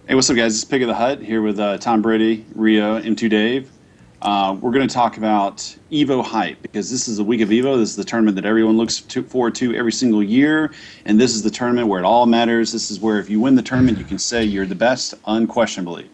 Hey, what's up, guys? It's Pig of the Hut here with Tom Brady, Rio, M2dave. We're going to talk about Evo hype because this is the week of Evo. This is the tournament that everyone looks forward to every single year, and this is the tournament where it all matters. This is where if you win the tournament, you can say you're the best unquestionably.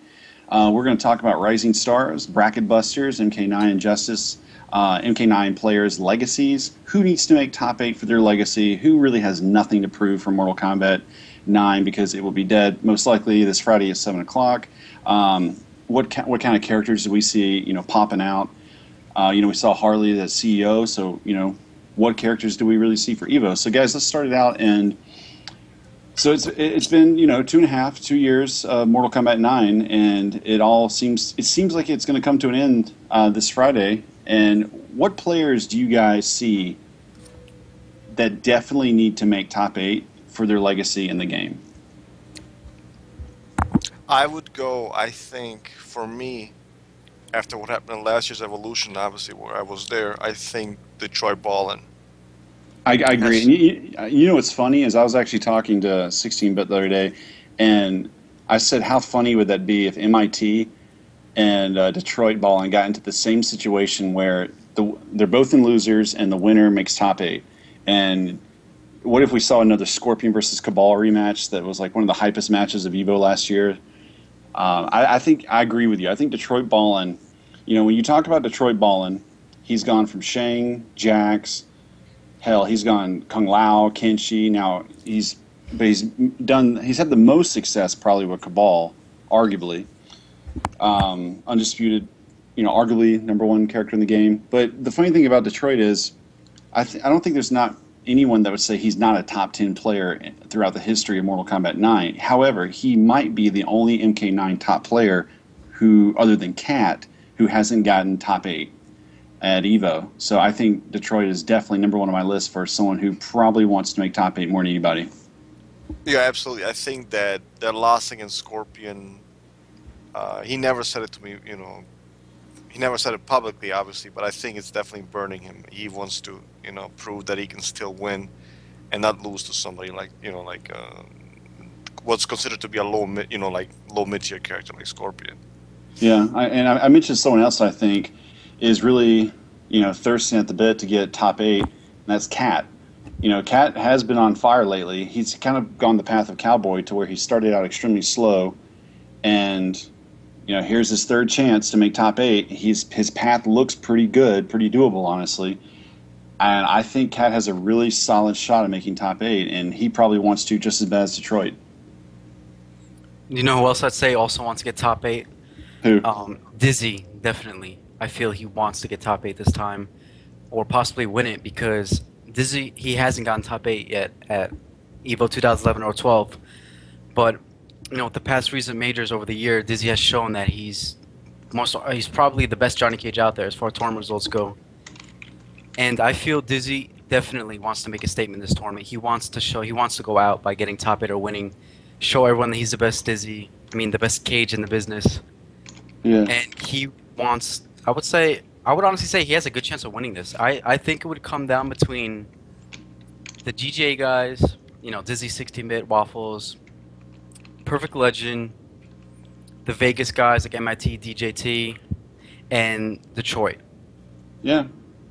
We're going to talk about Rising Stars, Bracket Busters, MK9 and Justice, MK9 players' legacies. Who needs to make top 8 for their legacy? Who really has nothing to prove for Mortal Kombat 9 because it will be dead most likely this Friday at 7 o'clock. What kind of characters do we see, popping out? We saw Harley, the CEO, so, what characters do we really see for Evo? So, guys, let's start it out. And so it's been, 2 years of Mortal Kombat 9, and it seems like it's going to come to an end this Friday. And what players do you guys see that definitely need to make top 8 for their legacy in the game? I would go, I think, for me, after what happened in last year's Evolution, obviously, where I was there, I think Detroit Ballin. I agree. And what's funny is I was actually talking to 16-Bit the other day, and I said, how funny would that be if MIT and Detroit Ballin got into the same situation where they're both in losers and the winner makes top 8? And what if we saw another Scorpion versus Cabal rematch that was like one of the hypest matches of Evo last year? I think I agree with you. I think Detroit Ballin, when you talk about Detroit Ballin, he's gone from Shang, Jax, hell, he's gone Kung Lao, Kenshi. Now he's had the most success probably with Cabal, arguably. Undisputed, arguably number one character in the game. But the funny thing about Detroit is, I don't think there's not anyone that would say he's not a top 10 player throughout the history of Mortal Kombat 9. However, he might be the only MK9 top player who, other than Cat, who hasn't gotten top 8 at Evo. So I think Detroit is definitely number one on my list for someone who probably wants to make top 8 more than anybody. Yeah, absolutely. I think that loss against Scorpion, he never said it to me, he never said it publicly, obviously, but I think it's definitely burning him. He wants to, prove that he can still win and not lose to somebody like, what's considered to be a low mid-tier character like Scorpion. Yeah, I mentioned someone else I think is really, thirsting at the bit to get top 8, and that's Cat. Cat has been on fire lately. He's kind of gone the path of Cowboy to where he started out extremely slow, and here's his third chance to make top 8. His path looks pretty good, pretty doable, honestly. And I think Cat has a really solid shot at making top 8, and he probably wants to just as bad as Detroit. You know who else I'd say also wants to get top 8? Who? Dizzy, definitely. I feel he wants to get top 8 this time, or possibly win it, because Dizzy, he hasn't gotten top 8 yet at Evo 2011 or 12. But with the past recent majors over the year, Dizzy has shown that he's probably the best Johnny Cage out there as far as tournament results go. And I feel Dizzy definitely wants to make a statement in this tournament. He wants to go out by getting top 8 or winning, show everyone that he's the best the best Cage in the business. Yeah. And he wants, I would honestly say he has a good chance of winning this. I think it would come down between the GJ guys, Dizzy 16-Bit, Waffles, Perfect Legend, the Vegas guys like MIT, DJT, and Detroit. Yeah.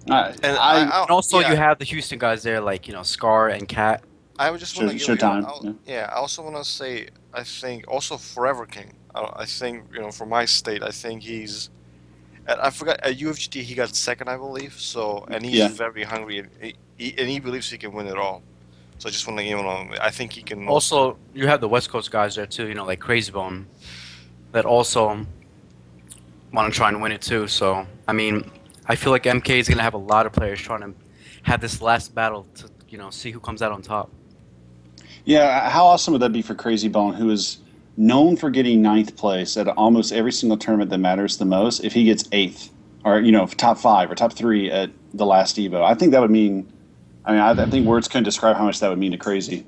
And also you have the Houston guys there like, Scar and Cat. I would just want to Showtime. I also want to say, I think, also Forever King. I think, for my state, I think he's... I forgot, at UFGT he got second, I believe, and he's very hungry, and he believes he can win it all. So I just want to, I think he can... Also, you have the West Coast guys there too, like Crazy Bone, that also want to try and win it too. So, I feel like MK is going to have a lot of players trying to have this last battle to, see who comes out on top. Yeah, how awesome would that be for Crazy Bone, who is known for getting 9th place at almost every single tournament that matters the most, if he gets 8th, or, top 5 or top 3 at the last Evo? I think that would mean... I think words couldn't describe how much that would mean to Crazy.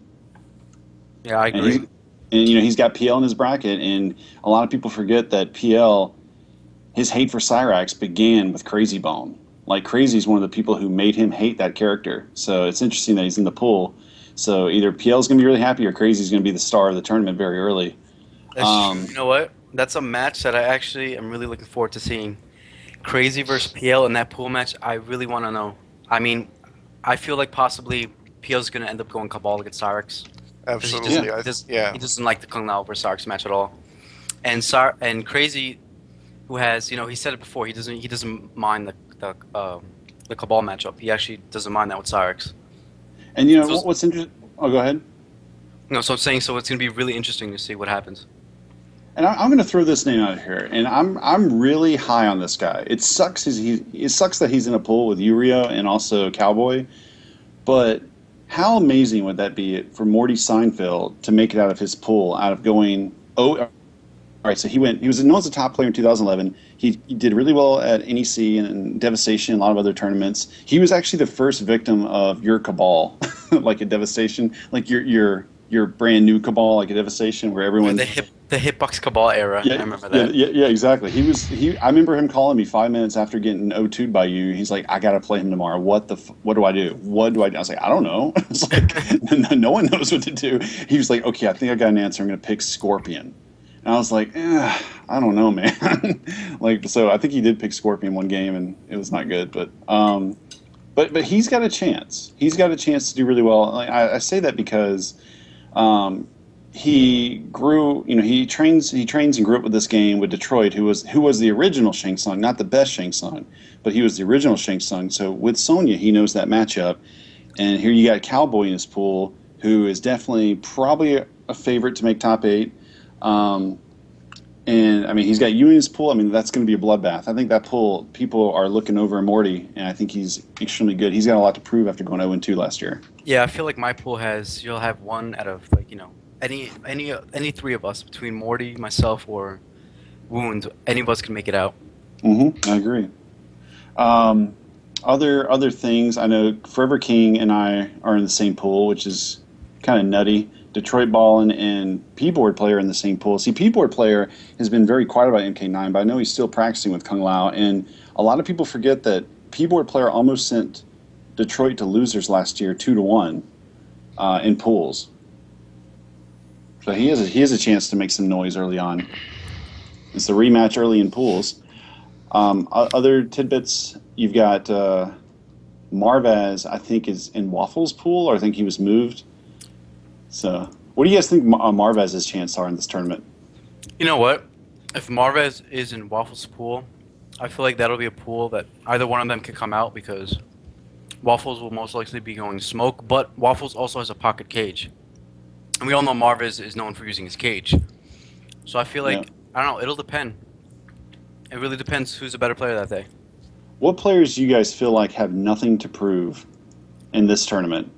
Yeah, I agree. And he's got PL in his bracket, and a lot of people forget that PL, his hate for Cyrax began with Crazy Bone. Like, Crazy is one of the people who made him hate that character. So it's interesting that he's in the pool. So either PL's going to be really happy or Crazy's going to be the star of the tournament very early. That's true. You know what? That's a match that I actually am really looking forward to seeing. Crazy versus PL in that pool match. I really want to know. I mean, I feel like possibly PL's gonna end up going Cabal against Cyrix because he Yeah. Absolutely. he doesn't like the Kung Lao versus Cyrix match at all. And Crazy, who has he said it before. He doesn't mind the Cabal matchup. He actually doesn't mind that with Cyrix. And you know So, what's interesting? Oh, go ahead. no, so I'm saying so it's gonna be really interesting to see what happens. And I'm going to throw this name out here, and I'm really high on this guy. It sucks. It sucks that he's in a pool with Uriel and also Cowboy. But how amazing would that be for Morty Seinfeld to make it out of his pool, out of going all right, so he was known as a top player in 2011. He did really well at NEC and Devastation and a lot of other tournaments. He was actually the first victim of your Cabal, like a Devastation, like your brand new Cabal, like a Devastation, where everyone's The Hitbox Cabal era. I remember that. yeah, exactly. I remember him calling me 5 minutes after getting O2'd by you. He's like, I gotta play him tomorrow. What do I do? What do I do? I was like, I don't know. It's like no one knows what to do. He was like, okay, I think I got an answer. I'm gonna pick Scorpion. And I was like, I don't know, man. Like, so I think he did pick Scorpion one game, and it was not good. But he's got a chance. He's got a chance to do really well. Like, I say that because he grew. He trains and grew up with this game with Detroit, who was the original Shang Tsung, not the best Shang Tsung, but he was the original Shang Tsung. So with Sonya, he knows that matchup. And here you got Cowboy in his pool, who is definitely probably a favorite to make top 8. And I mean, he's got you in his pool. I mean, that's going to be a bloodbath. I think that pool, people are looking over Morty, and I think he's extremely good. He's got a lot to prove after going 0-2 last year. Yeah, I feel like my pool you'll have one out of any three of us between Morty, myself, or Wound. Any of us can make it out. I agree. Other things, I know Forever King and I are in the same pool, which is kind of nutty. Detroit Ballin and P-Board Player in the same pool. See, P-Board Player has been very quiet about MK9, but I know he's still practicing with Kung Lao. And a lot of people forget that P-Board Player almost sent Detroit to losers last year, 2-1 in pools. So he has a chance to make some noise early on. It's the rematch early in pools. Other tidbits, you've got Marvaz, I think, is in Waffles' pool, or I think he was moved. So, what do you guys think Marvez's chances are in this tournament? You know what? If Marvez is in Waffles' pool, I feel like that'll be a pool that either one of them can come out because Waffles will most likely be going smoke, but Waffles also has a pocket cage. And we all know Marvez is known for using his cage. So I feel like, I don't know, it'll depend. It really depends who's a better player that day. What players do you guys feel like have nothing to prove in this tournament?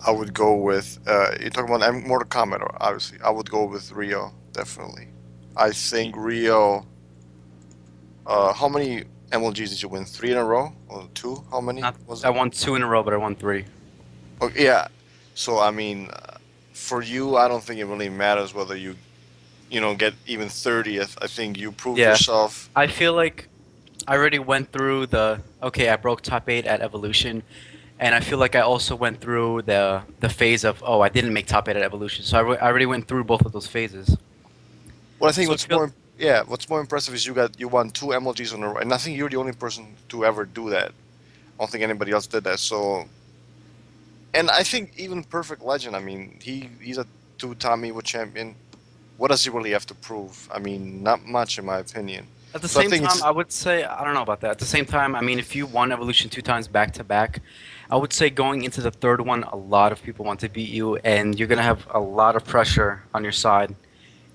I would go with you're talking about Mortal Kombat, obviously. I would go with Rio, definitely. I think Rio. How many MLGs did you win? 3 in a row or 2? How many? I won 2 in a row, but I won 3. Okay, yeah. So I mean, for you, I don't think it really matters whether you get even 30th. I think you proved yourself. I feel like I already went through I broke top 8 at Evolution. And I feel like I also went through the phase of, I didn't make top 8 at Evolution. So I already went through both of those phases. Well, I think what's more impressive is you won 2 MLGs in a row. And I think you're the only person to ever do that. I don't think anybody else did that. So, and I think even Perfect Legend, I mean, he's a 2-time Evo champion. What does he really have to prove? I mean, not much in my opinion. At the same time, I would say, I don't know about that. At the same time, I mean, if you won Evolution 2 times back-to-back, I would say going into the third one, a lot of people want to beat you, and you're going to have a lot of pressure on your side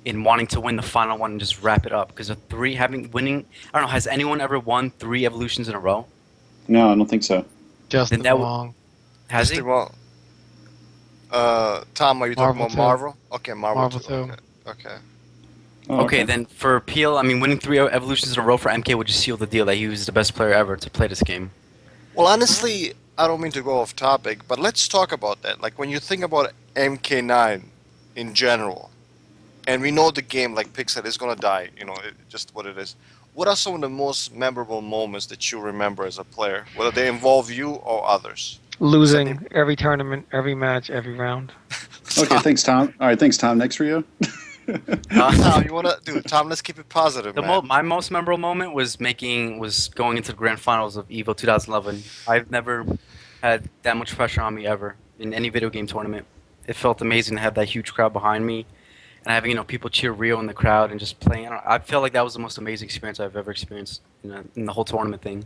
in wanting to win the final one and just wrap it up. Because winning, I don't know, has anyone ever won 3 Evolutions in a row? No, I don't think so. Justin Wong. Has he? Tom, are you talking about Marvel? Okay, Marvel 2. Okay. Oh, okay, then for PL, I mean, winning 3 Evolutions in a row for MK would just seal the deal that he was the best player ever to play this game. Well, honestly, I don't mean to go off topic, but let's talk about that. Like, when you think about MK9 in general, and we know the game, like Pig said, is going to die, just what it is. What are some of the most memorable moments that you remember as a player, whether they involve you or others? Losing every tournament, every match, every round. Okay, thanks, Tom. All right, thanks, Tom. Next, Rio. Tom, you wanna, dude? Tom, let's keep it positive, man. My most memorable moment was going into the grand finals of Evo 2011. I've never had that much pressure on me ever in any video game tournament. It felt amazing to have that huge crowd behind me and having people cheer Rio in the crowd and just playing. I felt like that was the most amazing experience I've ever experienced in the whole tournament thing.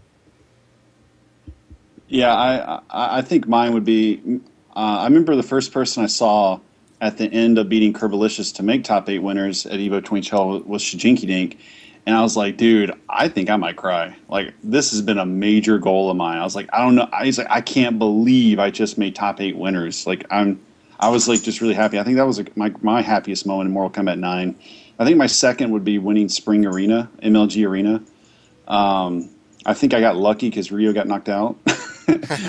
Yeah, I think mine would be. I remember the first person I saw at the end of beating Kerbalicious to make top eight winners at Evo 2012 was Shijinky Dink, and I was like, dude, I think I might cry. Like this has been a major goal of mine. I was like, I don't know. I was like, I can't believe I just made top eight winners. I was like just really happy. I think that was my happiest moment in Mortal Kombat 9. I think my second would be winning Spring Arena, MLG Arena. I think I got lucky because Rio got knocked out,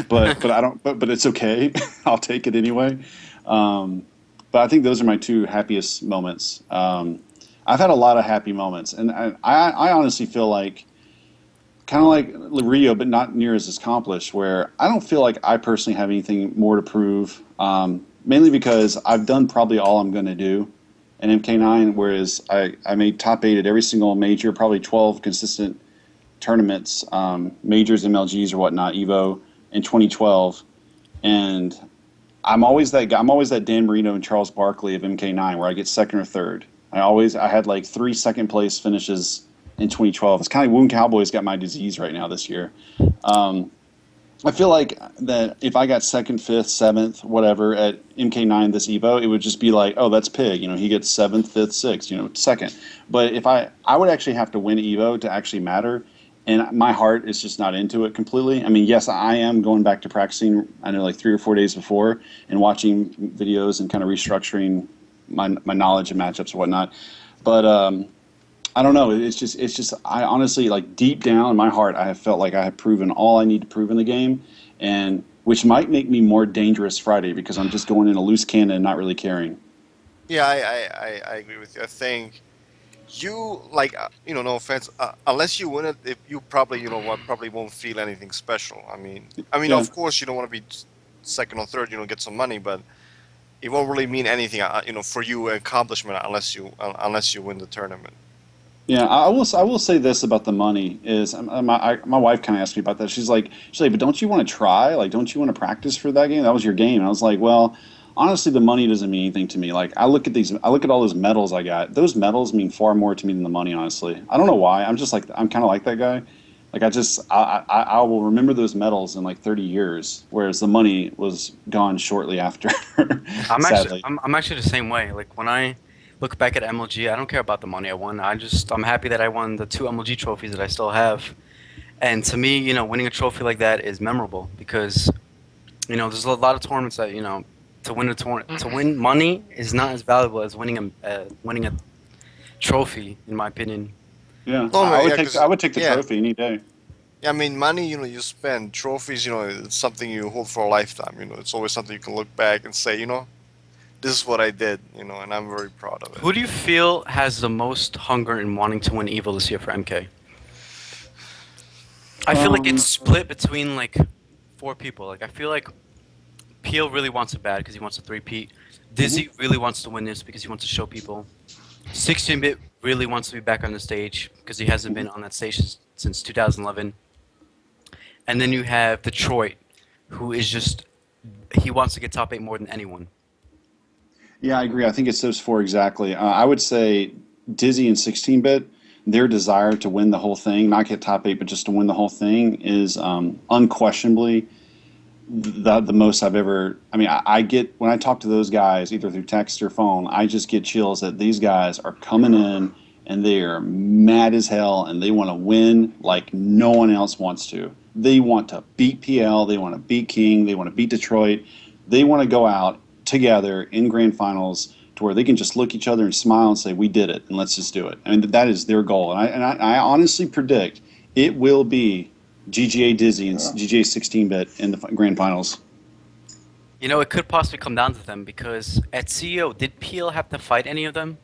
but I don't. But it's okay. I'll take it anyway. But I think those are my two happiest moments. I've had a lot of happy moments, and I honestly feel like kind of like Rio, but not near as accomplished. Where I don't feel like I personally have anything more to prove. Mainly because I've done probably all I'm going to do in MK9, whereas I made top eight at every single major, probably 12 consistent tournaments, majors, MLGs or whatnot, Evo in 2012, and I'm always that guy. I'm always that Dan Marino and Charles Barkley of MK9, where I get second or third. I had like 3 second place finishes in 2012. It's kind of like Wound Cowboys got my disease right now this year. I feel like that if I got second, fifth, seventh, whatever at MK9 this Evo, it would just be like, oh, that's Pig. He gets seventh, fifth, sixth, second. But if I would actually have to win Evo to actually matter, and my heart is just not into it completely. I mean, yes, I am going back to practicing, I know, like 3 or 4 days before and watching videos and kind of restructuring my knowledge of matchups and whatnot. But I don't know. It's just. I honestly, like deep down in my heart, I have felt like I have proven all I need to prove in the game, and which might make me more dangerous Friday because I'm just going in a loose cannon and not really caring. Yeah, I agree with you. I think you like no offense, unless you win it, if you probably probably won't feel anything special. I mean, Yeah, of course you don't want to be second or third, get some money, but it won't really mean anything, for you accomplishment unless you win the tournament. yeah. I will say this about the money is my wife kind of asked me about that. She's like, but don't you want to try? Like, don't you want to practice for that game? That was your game. And I was like, well, honestly, the money doesn't mean anything to me. Like, I look at all those medals I got. Those medals mean far more to me than the money. Honestly, I don't know why. I'm kind of like that guy. Like, I will remember those medals in like 30 years, whereas the money was gone shortly after. Sadly. I'm actually the same way. Like when I look back at MLG, I don't care about the money I won. I'm happy that I won the 2 MLG trophies that I still have. And to me, winning a trophy like that is memorable because there's a lot of tournaments that to win a tournament to win money is not as valuable as winning a trophy, in my opinion. Yeah, No, no, yeah, I 'cause- would take the yeah. trophy any day. Yeah, I mean, money, you spend. Trophies, it's something you hold for a lifetime. It's always something you can look back and say, this is what I did, and I'm very proud of it. Who do you feel has the most hunger in wanting to win Evo this year for MK? I feel like it's split between like 4 people. Like I feel like Peel really wants it bad because he wants to three-peat. Dizzy really wants to win this because he wants to show people. 16-bit really wants to be back on the stage because he hasn't been on that stage since 2011. And then you have Detroit, who is he wants to get top 8 more than anyone. Yeah, I agree. I think it's those 4 exactly. I would say Dizzy and 16-bit, their desire to win the whole thing, not get top 8, but just to win the whole thing, is unquestionably the most I've ever. I mean, I get when I talk to those guys either through text or phone, I just get chills that these guys are coming in and they are mad as hell and they want to win like no one else wants to. They want to beat PL, they want to beat King, they want to beat Detroit. They want to go out together in grand finals to where they can just look each other and smile and say, "We did it, and let's just do it." I mean, that is their goal, and I honestly predict it will be GGA Dizzy and GGA 16-bit in the grand finals. It could possibly come down to them because at CEO, did Peel have to fight any of them?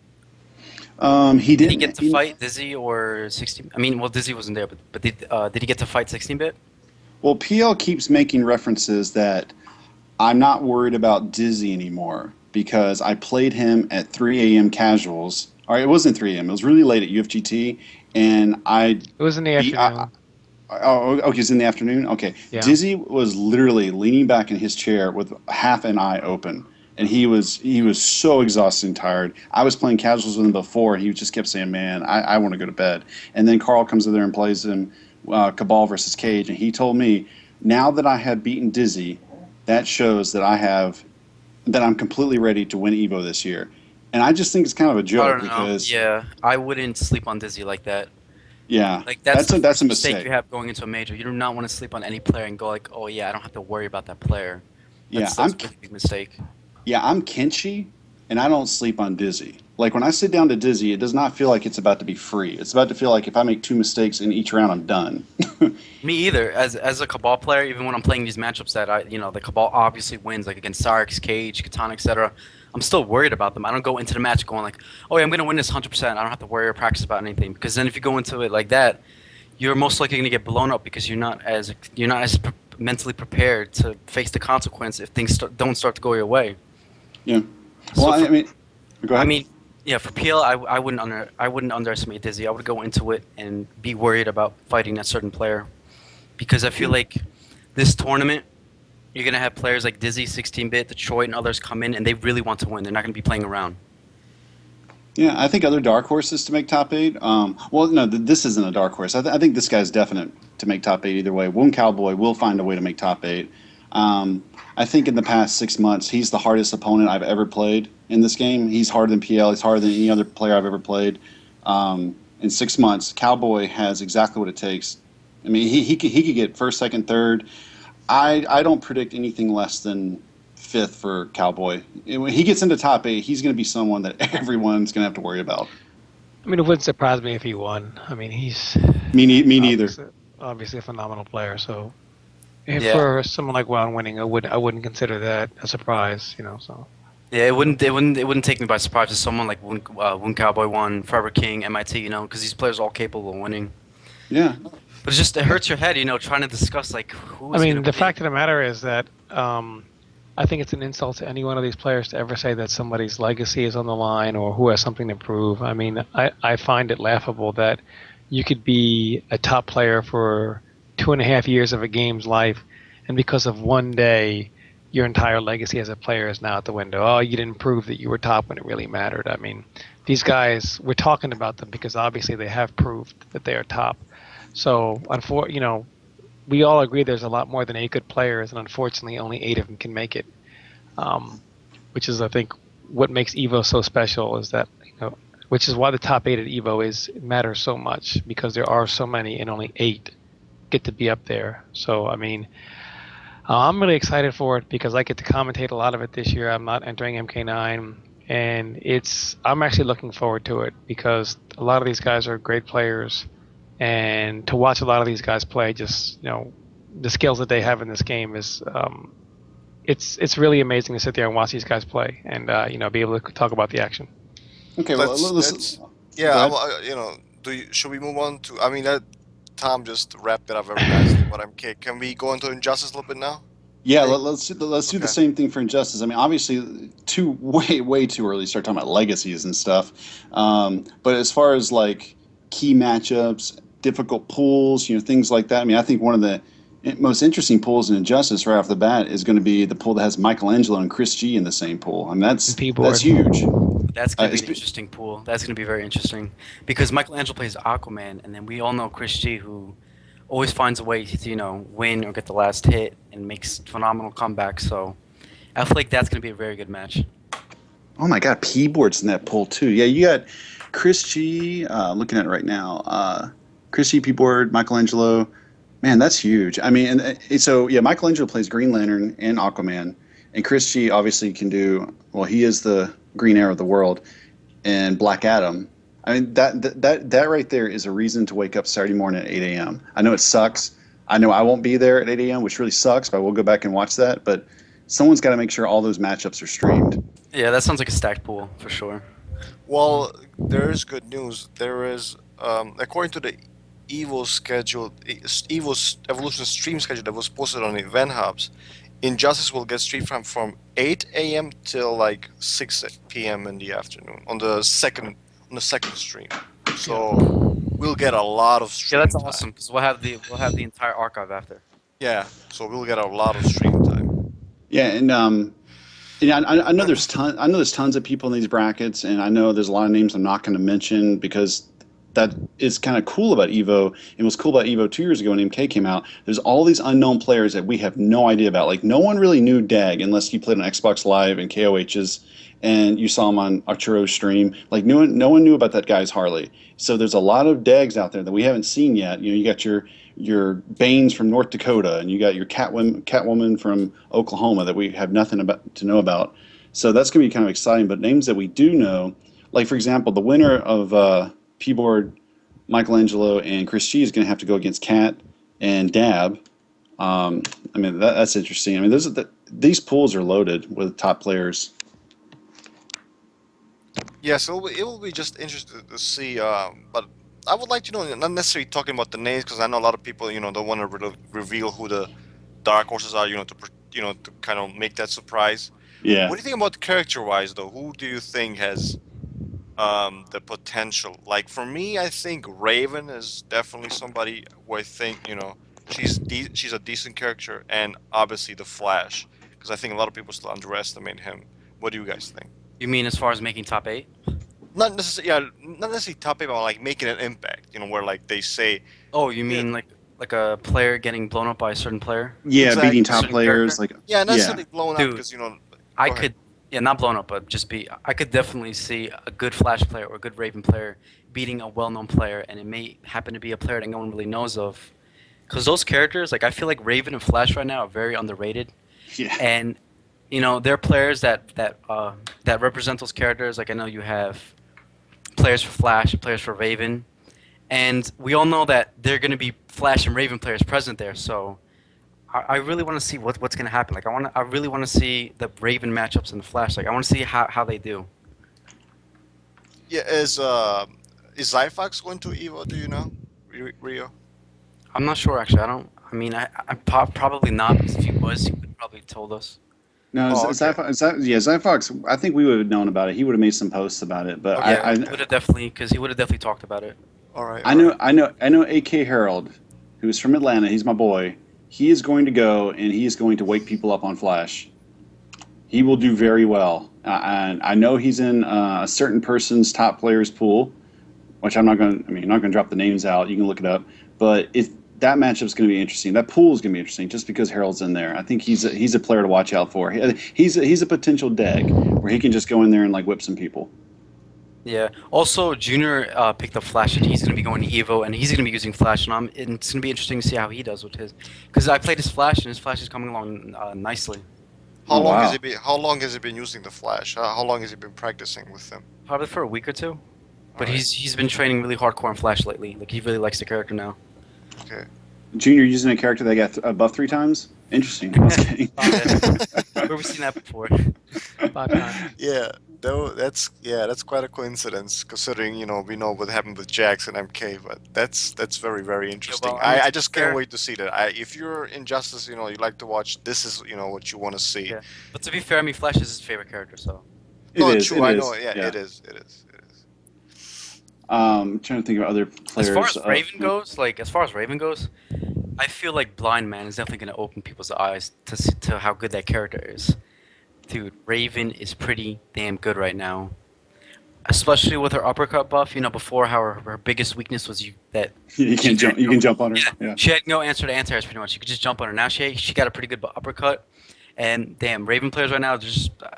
He Did he didn't get to fight Dizzy or 16? I mean, well, Dizzy wasn't there, but did he get to fight 16-bit? Well, PL keeps making references that I'm not worried about Dizzy anymore. because I played him at 3 a.m. casuals. Or it wasn't 3 a.m. It was really late at UFGT, and I It was in the beat. afternoon. Oh, okay, it's in the afternoon. Okay, Yeah. Dizzy was literally leaning back in his chair with half an eye open, and he was so exhausted and tired. I was playing casuals with him before, and he just kept saying, "Man, I want to go to bed." And then Carl comes in there and plays him Cabal versus Cage, and he told me, now that I have beaten Dizzy, that shows that I'm completely ready to win Evo this year. And I just think it's kind of a I joke don't know. because, Yeah, I wouldn't sleep on Dizzy like that. yeah, Like that's the that's a first mistake mistake. you have going into a major. You do not want to sleep on any player and go like, oh yeah, I don't have to worry about that player. Yeah, That's a really big mistake. I'm Kenshi, and I don't sleep on Dizzy. Like when I sit down to Dizzy, it does not feel like it's about to be free. It's about to feel like if I make two mistakes in each round, I'm done. Me either. As a Cabal player, even when I'm playing these matchups that the Cabal obviously wins, like against Sarx, Cage, Katana, etc. I'm still worried about them. I don't go into the match going like, oh yeah, I'm gonna win this 100%. I don't have to worry or practice about anything because then if you go into it like that, you're most likely gonna get blown up because you're not as mentally prepared to face the consequence if things don't start to go your way. Yeah. So Well, I mean, go I ahead. mean, yeah, for PL, I wouldn't underestimate Dizzy. I would go into it and be worried about fighting that certain player, because I feel like this tournament, you're gonna have players like Dizzy, 16-bit, Detroit, and others come in, and they really want to win. They're not gonna be playing around. Yeah, I think other dark horses to make top eight. Well, no, this isn't a dark horse. I think this guy's definite to make top eight either way. One Cowboy will find a way to make top eight. I think in the past 6 months, he's the hardest opponent I've ever played in this game. He's harder than PL. He's harder than any other player I've ever played. In 6 months, Cowboy has exactly what it takes. I mean, he could get first, second, third. I don't predict anything less than fifth for Cowboy. When he gets into top eight, he's going to be someone that everyone's going to have to worry about. I mean, it wouldn't surprise me if he won. I mean, he's Me neither. obviously a phenomenal player. So, and Yeah. for someone like Ron winning, I wouldn't consider that a surprise. So Yeah, it wouldn't take me by surprise if someone like Woon Cowboy won, Forever King, MIT, because these players are all capable of winning. Yeah. But it hurts your head, trying to discuss like who I is mean, gonna the win. fact of the matter is that I think it's an insult to any one of these players to ever say that somebody's legacy is on the line or who has something to prove. I mean, I find it laughable that you could be a top player for 2.5 years of a game's life, and because of one day, your entire legacy as a player is now out the window. Oh, you didn't prove that you were top when it really mattered. I mean, these guys, we're talking about them because obviously they have proved that they are top. So, we all agree there's a lot more than 8 good players, and unfortunately, only 8 of them can make it. Which is, I think, what makes Evo so special is that, which is why the top 8 at Evo matters so much, because there are so many and only 8 get to be up there. So, I mean, I'm really excited for it because I get to commentate a lot of it this year. I'm not entering MK9, and I'm actually looking forward to it because a lot of these guys are great players. And to watch a lot of these guys play, just the skills that they have in this game is, it's really amazing to sit there and watch these guys play, and be able to talk about the action. Okay. Well, Let's go yeah. ahead. Should we move on to? I mean, that Tom just wrapped it up very nicely. But can we go into Injustice a little bit now? Yeah, Dave? let's do the Okay. same thing for Injustice. I mean, obviously, way too early to start talking about legacies and stuff. But as far as like key matchups, difficult pools, things like that. I mean, I think one of the most interesting pools in Injustice right off the bat is going to be the pool that has Michelangelo and Chris G in the same pool. I mean, And that's P-board. huge. That's gonna be an It's, interesting pool. That's gonna be very interesting because Michelangelo plays Aquaman, and then we all know Chris G, who always finds a way to win or get the last hit and makes phenomenal comebacks. So I feel like that's gonna be a very good match. oh my God, P boards in that pool too. Yeah, you got Chris G. Looking at it right now. Chris G, P board, Michelangelo. Man, that's huge. I mean, so yeah, Michelangelo plays Green Lantern and Aquaman, and Chris G obviously can do well. He is the Green Arrow of the world, and Black Adam. I mean, that right there is a reason to wake up Saturday morning at 8 a.m. I know it sucks. I know I won't be there at 8 a.m., which really sucks, but I will go back and watch that. But someone's got to make sure all those matchups are streamed. Yeah, that sounds like a stacked pool for sure. Well, there is good news. There is, according to the Evo's Evolution stream schedule that was posted on Event Hubs, Injustice will get stream time from 8 a.m. till like 6 p.m. in the afternoon on the second stream. So we'll get a lot of Yeah, stream that's time. awesome because we'll have the entire archive after. Yeah, so we'll get a lot of stream time. Yeah, and I know there's tons of people in these brackets, and I know there's a lot of names I'm not going to mention because that is kind of cool about Evo. And what's cool about Evo 2 years ago when MK came out, there's all these unknown players that we have no idea about. Like no one really knew Dag unless you played on Xbox Live and KOH's, and you saw him on Arturo's stream. Like no one knew about that guy's Harley. So there's a lot of Dags out there that we haven't seen yet. You know, you got your Banes from North Dakota, and you got your Catwoman from Oklahoma that we have nothing about to know about. So that's going to be kind of exciting. But names that we do know, like for example, the winner of P-Board, Michelangelo, and Chris G is going to have to go against Cat and Dab. I mean, that's interesting. I mean, these pools are loaded with top players. Yeah, so it will be just interesting to see. But I would like to know, not necessarily talking about the names, because I know a lot of people, don't want to reveal who the dark horses are, to kind of make that surprise. Yeah. What do you think about character-wise, though? Who do you think has the potential? Like for me, I think Raven is definitely somebody who I think she's a decent character, and obviously the Flash, because I think a lot of people still underestimate him. What do you guys think? You mean as far as making top 8? Not necessarily top 8, but like making an impact. Where like they say. Oh, you mean like a player getting blown up by a certain player? Yeah, Exactly. beating top Certain players. character? Like Yeah, not necessarily blown up Dude, because I Go ahead. could, yeah, not blown up, but I could definitely see a good Flash player or a good Raven player beating a well-known player, and it may happen to be a player that no one really knows of. Because those characters, like I feel like Raven and Flash right now are very underrated, yeah. and they're players that represent those characters. Like I know you have players for Flash, players for Raven, and we all know that there are going to be Flash and Raven players present there. So I really want to see what's going to happen. Like I really want to see the Raven matchups and the Flash. Like I want to see how they do. Yeah, is Zyfox going to Evo? Do you know, Rio? I'm not sure actually. I mean, probably not. Because if he was, he would have probably told us. No, Oh, okay. Zyfox. I think we would have known about it. He would have made some posts about it. But Okay. Yeah, he would have definitely talked about it. All right. I know. AK Harold, who is from Atlanta. He's my boy. He is going to go and he is going to wake people up on Flash. He will do very well. And I know he's in a certain person's top players pool, which I'm not going. I mean, I'm not going to drop the names out. You can look it up. But that matchup's going to be interesting. That pool is going to be interesting just because Harold's in there. I think he's a player to watch out for. He's a potential Dag where he can just go in there and like whip some people. Yeah. Also, Junior picked up Flash, and he's going to be going to Evo, and he's going to be using Flash, and it's going to be interesting to see how he does with his. Because I played his Flash, and his Flash is coming along nicely. How long wow. has he been? How long has he been using the Flash? How long has he been practicing with them? Probably for a week or two. But Alright. he's been training really hardcore on Flash lately. Like he really likes the character now. Okay. Junior using a character that got buffed 3 times. Interesting. I was kidding. Where have we seen that before? 5 times. Yeah, though that's quite a coincidence considering we know what happened with Jax and MK, but that's very very interesting. well, I mean, I just can't fair- wait to see that. If you're Injustice, you like to watch. This is what you want to see. Yeah. But to be fair, I mean, Flash is his favorite character, so. No, It is. true. It I is. know. Yeah, Yeah. it is. Trying to think of other players. As far as Raven goes, I feel like Blind Man is definitely going to open people's eyes to how good that character is. Dude, Raven is pretty damn good right now. Especially with her uppercut buff, before how her biggest weakness was you can jump. You can jump on her. Yeah. She had no answer to anti-airs pretty much. You could just jump on her. Now she got a pretty good uppercut. And damn, Raven players right now,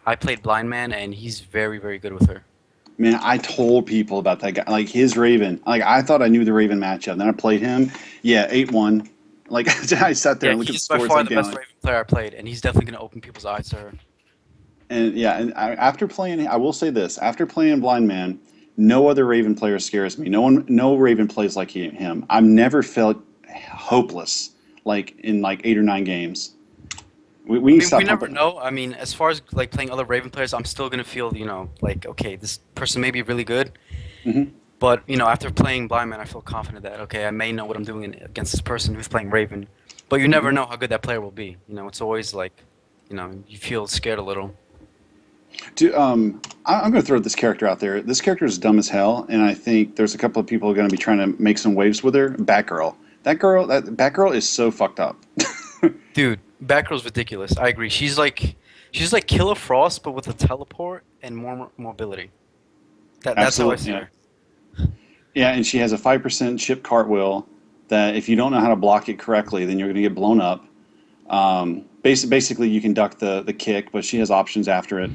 I played Blind Man, and he's very, very good with her. Man, I told people about that guy. Like his Raven. Like I thought I knew the Raven matchup. Then I played him. Yeah, 8-1. Like I sat there and looked at the he's by scores. far Like, the best Raven player I played, and he's definitely going to open people's eyes to her. and after playing, I will say this: after playing Blind Man, no other Raven player scares me. No Raven plays like him. I've never felt hopeless like in like 8 or 9 games. We never know. I mean, as far as like playing other Raven players, I'm still gonna feel, like okay, this person may be really good, Mhm. but after playing Blind Man, I feel confident that okay, I may know what I'm doing against this person who's playing Raven, but you never know how good that player will be. It's always like you feel scared a little. I'm going to throw this character out there. This character is dumb as hell, and I think there's a couple of people going to be trying to make some waves with her. Batgirl. That Batgirl is so fucked up. Dude, Batgirl's ridiculous. I agree. She's like Killer Frost, but with a teleport and more mobility. That's how I see Absolutely, yeah. her. Yeah, and she has a 5% ship cartwheel that if you don't know how to block it correctly, then you're going to get blown up. Basically, you can duck the kick, but she has options after it.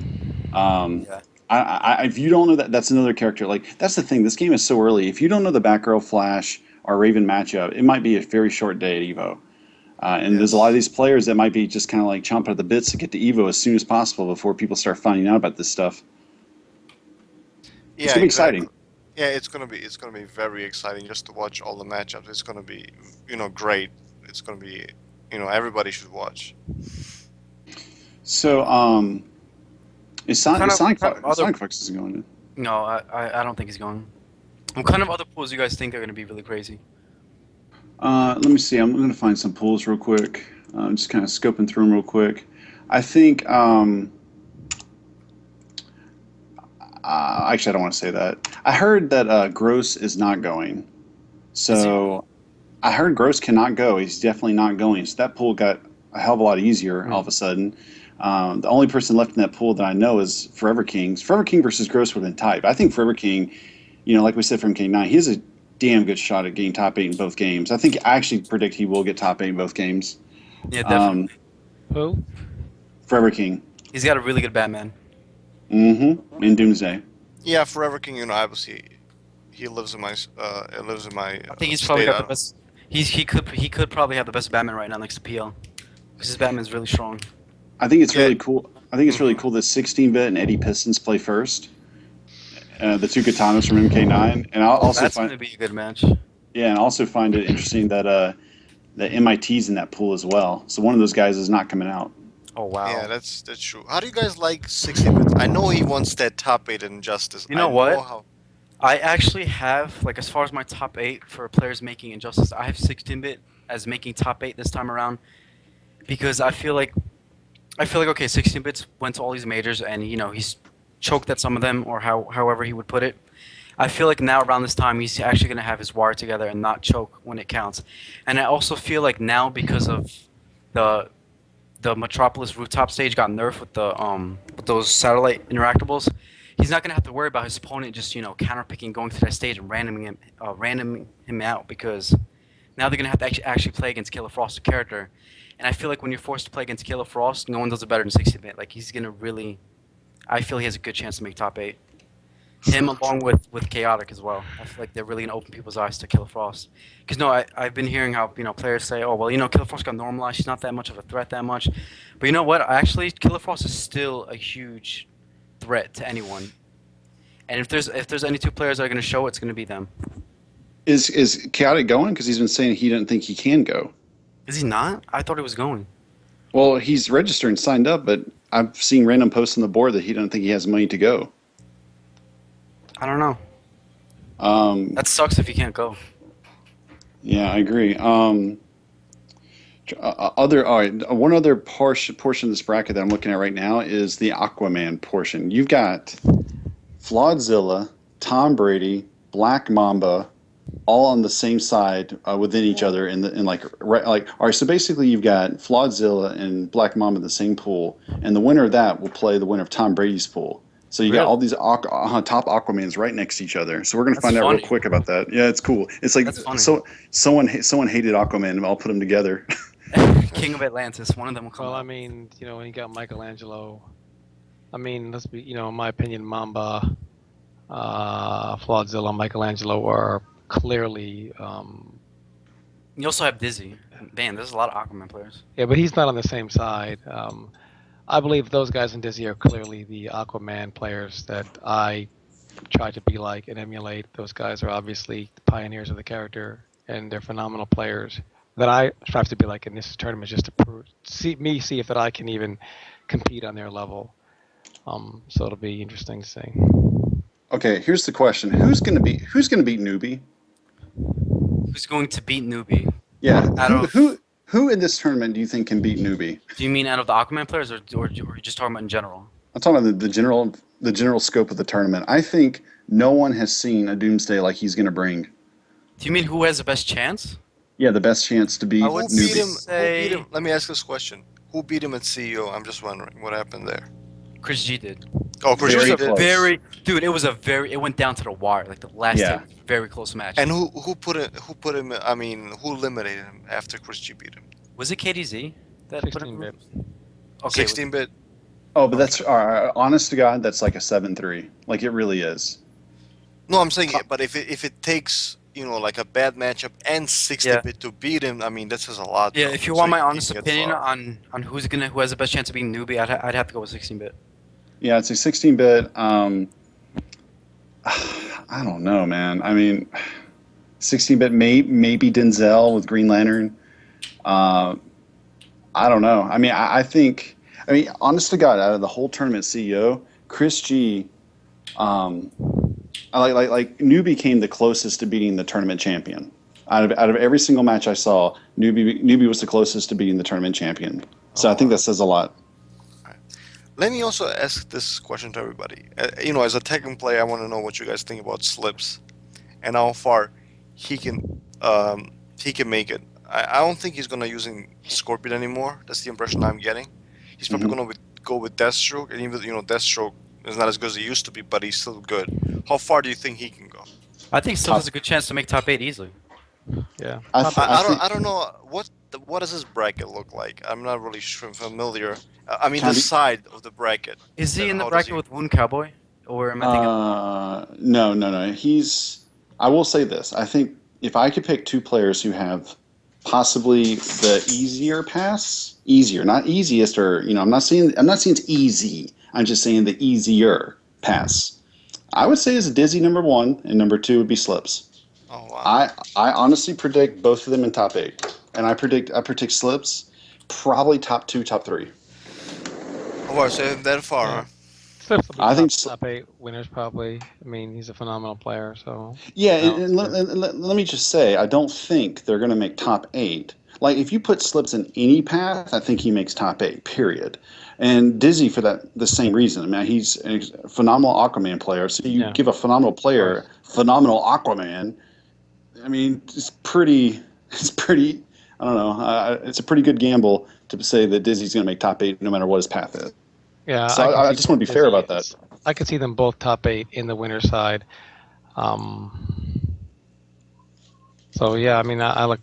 Yeah. If you don't know that, that's another character. Like, that's the thing. This game is so early. If you don't know the Batgirl, Flash, or Raven matchup, it might be a very short day at Evo. And there's a lot of these players that might be just kind of like chomping at the bits to get to Evo as soon as possible before people start finding out about this stuff. Yeah, It's gonna be exactly. exciting. Yeah, it's gonna be very exciting just to watch all the matchups. It's gonna be great. It's gonna be everybody should watch. So, is Kind of, kind of other. Sonic Fox isn't going in? No, I don't think he's going. What kind of other pools do you guys think are going to be really crazy? Let me see. I'm going to find some pools real quick. I'm just kind of scoping through them real quick. I think. Actually, I don't want to say that. I heard that Gross is not going. So I heard Gross cannot go. He's definitely not going. So that pool got a hell of a lot easier all of a sudden. The only person left in that pool that I know is Forever Kings. Forever King versus Gross would have been tight. But I think Forever King, like we said from King 9, he has a damn good shot at getting top 8 in both games. I actually predict he will get top 8 in both games. Yeah, definitely. Who? Forever King. He's got a really good Batman. Mm-hmm. In Doomsday. Yeah, Forever King, obviously, he lives in my I think he's probably got the best. He could probably have the best Batman right now next to PL, because his Batman's really strong. I think it's really cool. I think it's really cool that 16-bit and Eddie Pistons play first. The two katanas from MK9, and I'll also That's find going to be a good match. and I also find it interesting that the MIT's in that pool as well. So one of those guys is not coming out. Oh wow. Yeah, that's true. How do you guys like 16-bit? I know he wants that top 8 in Injustice. You know I what? Know how, I actually have, like, as far as my top 8 for players making Injustice, I have 16-bit as making top 8 this time around, because okay, 16-bits went to all these majors, and he's choked at some of them, or however he would put it. I feel like now around this time he's actually going to have his wire together and not choke when it counts. And I also feel like now, because of the Metropolis rooftop stage got nerfed with those satellite interactables, he's not going to have to worry about his opponent just counterpicking, going to that stage and randoming him out, because now they're going to have to actually play against Killer Frost, the character. And I feel like when you're forced to play against Killer Frost, no one does it better than 16-bit. Like, he's going to really, I feel he has a good chance to make top 8. Him along with Chaotic as well. I feel like they're really going to open people's eyes to Killer Frost. Because I've been hearing how players say, oh well, Killer Frost got normalized. She's not that much of a threat that much. But you know what? Actually, Killer Frost is still a huge threat to anyone. And if there's any two players that are going to show, it's going to be them. Is Chaotic going? Because he's been saying he didn't think he can go. Is he not? I thought he was going. Well, he's registered and signed up, but I've seen random posts on the board that he doesn't think he has money to go. I don't know. That sucks if he can't go. Yeah, I agree. One other portion of this bracket that I'm looking at right now is the Aquaman portion. You've got Flawedzilla, Tom Brady, Black Mamba, all on the same side within each other all right. So basically, you've got Flawedzilla and Black Mamba in the same pool, and the winner of that will play the winner of Tom Brady's pool. So you got all these top Aquamans right next to each other. So we're gonna find out real quick about that. Yeah, it's cool. It's like someone hated Aquaman, and I'll put them together. King of Atlantis, one of them will come. Well, out. I mean, when you got Michelangelo, I mean, let's be, in my opinion, Mamba, Flawedzilla, Michelangelo are clearly. You also have Dizzy. Man, there's a lot of Aquaman players. Yeah, but he's not on the same side. I believe those guys in Dizzy are clearly the Aquaman players that I try to be like and emulate. Those guys are obviously the pioneers of the character, and they're phenomenal players that I strive to be like in this tournament, just to see if that I can even compete on their level. So it'll be interesting to see. Okay, here's the question: Who's gonna beat Newbie? Who's going to beat Newbie? Yeah, Who in this tournament do you think can beat Newbie? Do you mean out of the Aquaman players, or are you just talking about in general? I'm talking about the general scope of the tournament. I think no one has seen a Doomsday like he's going to bring. Do you mean who has the best chance? Yeah, the best chance to beat Who Newbie. beat him? say- Who beat him? Let me ask this question: Who beat him at CEO? I'm just wondering what happened there. Chris G did. Oh, Chris Very G close. did. Dude, it went down to the wire. Like the last Yeah. hit, very close match. And who put him? I mean, who eliminated him after Chris G beat him? Was it KDZ that put him? 16-bit. Okay, 16-bit. Oh, but that's honest to God, that's like a 7-3. Like it really is. No, I'm saying, but if it takes like a bad matchup and 16-bit to beat him, I mean that says a lot. Yeah, though. if you So want my he honest can get opinion far. on who has the best chance of being Newbie, I'd have to go with 16-bit. Yeah, it's a 16-bit. I don't know, man. I mean, 16-bit maybe Denzel with Green Lantern. I don't know. I mean, I think. I mean, honest to God, out of the whole tournament CEO, Chris G, like Newbie came the closest to beating the tournament champion. Out of every single match I saw, Newbie was the closest to beating the tournament champion. So I think that says a lot. Let me also ask this question to everybody. As a Tekken player, I want to know what you guys think about Slips and how far he can make it. I don't think he's gonna using Scorpion anymore. That's the impression I'm getting. He's probably gonna go with Deathstroke, and even Deathstroke is not as good as he used to be, but he's still good. How far do you think he can go? I think still has a good chance to make top 8 easily. Yeah. I don't know what does his bracket look like. I'm not really familiar. I mean the side of the bracket. Is he in the How does bracket he- with Wound Cowboy? Or am I thinking No. I will say this. I think if I could pick two players who have possibly the easier, not easiest, or I'm not saying it's easy. I'm just saying the easier pass. I would say is Dizzy number 1, and number 2 would be Slips. Oh wow. I honestly predict both of them in top 8, and I predict Slips probably top 2, top 3. Oh, wow, so that far, Yeah. huh? Slips will be I think top 8 winners probably. I mean, he's a phenomenal player, so. Yeah, and let me just say, I don't think they're going to make top 8. Like, if you put Slips in any path, I think he makes top 8, period. And Dizzy for the same reason. I mean, he's a phenomenal Aquaman player, so you give a phenomenal player phenomenal Aquaman. I mean, it's pretty, I don't know, it's a pretty good gamble to say that Dizzy's going to make top 8 no matter what his path is. Yeah. So I just want to be fair about that. I could see them both top 8 in the winner's side. So yeah, I mean, I like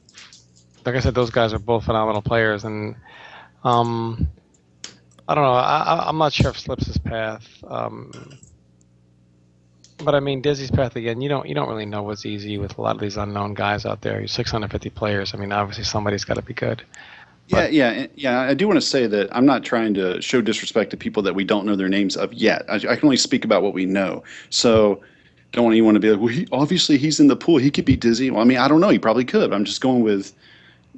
I said, those guys are both phenomenal players, and I don't know. I'm not sure if Slips' path, but I mean Dizzy's path again. You don't really know what's easy with a lot of these unknown guys out there. You're 650 players. I mean, obviously somebody's got to be good. Yeah. I do want to say that I'm not trying to show disrespect to people that we don't know their names of yet. I can only speak about what we know. So don't want anyone to be like, well, obviously he's in the pool. He could beat Dizzy. Well, I mean, I don't know. He probably could. I'm just going with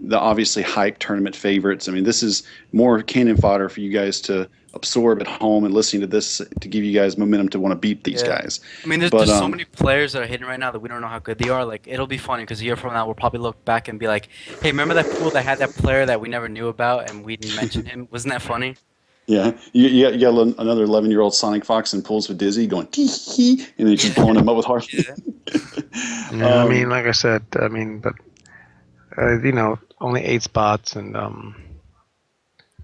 the obviously hype tournament favorites. I mean, this is more cannon fodder for you guys to absorb at home and listening to this to give you guys momentum to want to beat these guys. I mean, there's so many players that are hitting right now that we don't know how good they are. Like, it'll be funny because a year from now we'll probably look back and be like, hey, remember that pool that had that player that we never knew about and we didn't mention him? Wasn't that funny? Yeah, you got another 11-year-old Sonic Fox in pools with Dizzy going tee hee, and then just blowing him up with Harley. Yeah, I mean, like I said, but only 8 spots and a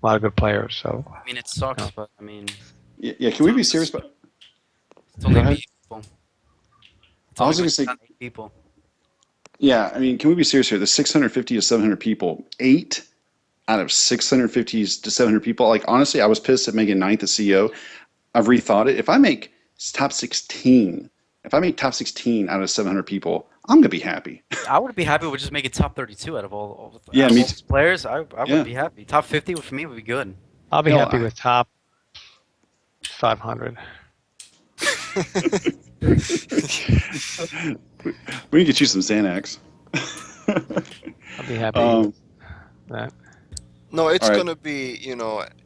lot of good players. So I mean, it sucks, but I mean, yeah. Can we be serious about? it's only Go ahead. 8 people. It's I was only going to say, 8 people. yeah. I mean, can we be serious here? The 650 to 700 people, 8 out of 650 to 700 people. Like, honestly, I was pissed at making 9th as CEO. I've rethought it. If I make top 16 out of 700 people, I'm gonna be happy. I would be happy with just making top 32 out of all Yeah, out of me all these players. I Yeah. would be happy. Top 50 for me would be good. I'll be No, happy with top 500. We need to get you some Xanax. I'll be happy with that. No, it's All right. gonna be,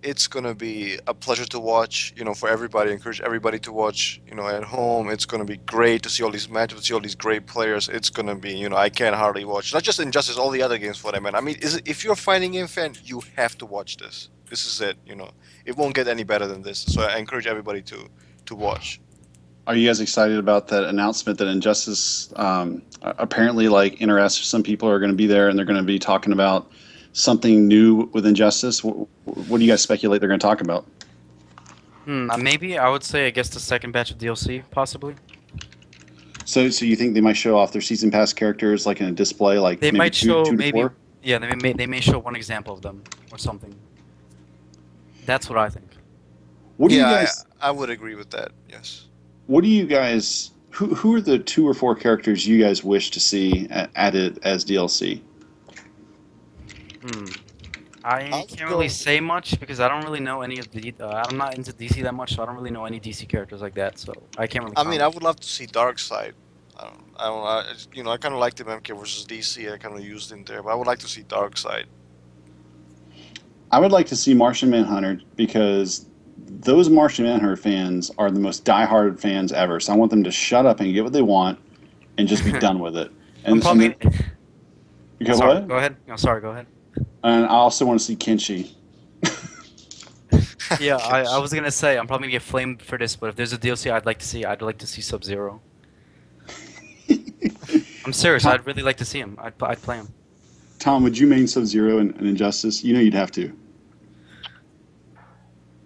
it's gonna be a pleasure to watch, for everybody. Encourage everybody to watch, at home. It's gonna be great to see all these matchups, see all these great players. It's gonna be, I can't hardly watch. Not just Injustice, all the other games for that, man. I mean, if you're a fighting game fan, you have to watch this. This is it. It won't get any better than this. So I encourage everybody to watch. Are you guys excited about that announcement that Injustice apparently like interested some people are going to be there and they're going to be talking about something new with Injustice? What do you guys speculate they're going to talk about? Maybe I would say I guess the second batch of DLC possibly. So you think they might show off their season pass characters like in a display, like They maybe might show two to maybe four? yeah they may show one example of them or something. That's what I think. What do you Yeah, guys? I would agree with that. Yes. What do you guys? Who are the 2 or 4 characters you guys wish to see added as DLC? I I'll can't go- really say much because I don't really know any of the. I'm not into DC that much, so I don't really know any DC characters like that. So I can't really. I mean, I comment. would love to see Darkseid. I kind of liked him MK versus DC. I kind of used him there, but I would like to see Darkseid. I would like to see Martian Manhunter because those Martian Manhunter fans are the most diehard fans ever. So I want them to shut up and get what they want and just be done with it. And, Probably. you Sorry, what? go ahead. No, sorry, go ahead. And I also want to see Kenshi. Yeah, I was gonna say I'm probably gonna get flamed for this, but if there's a DLC I'd like to see Sub-Zero. I'm serious. I'd really like to see him. I'd play him. Tom, would you main Sub-Zero in Injustice? You know you'd have to.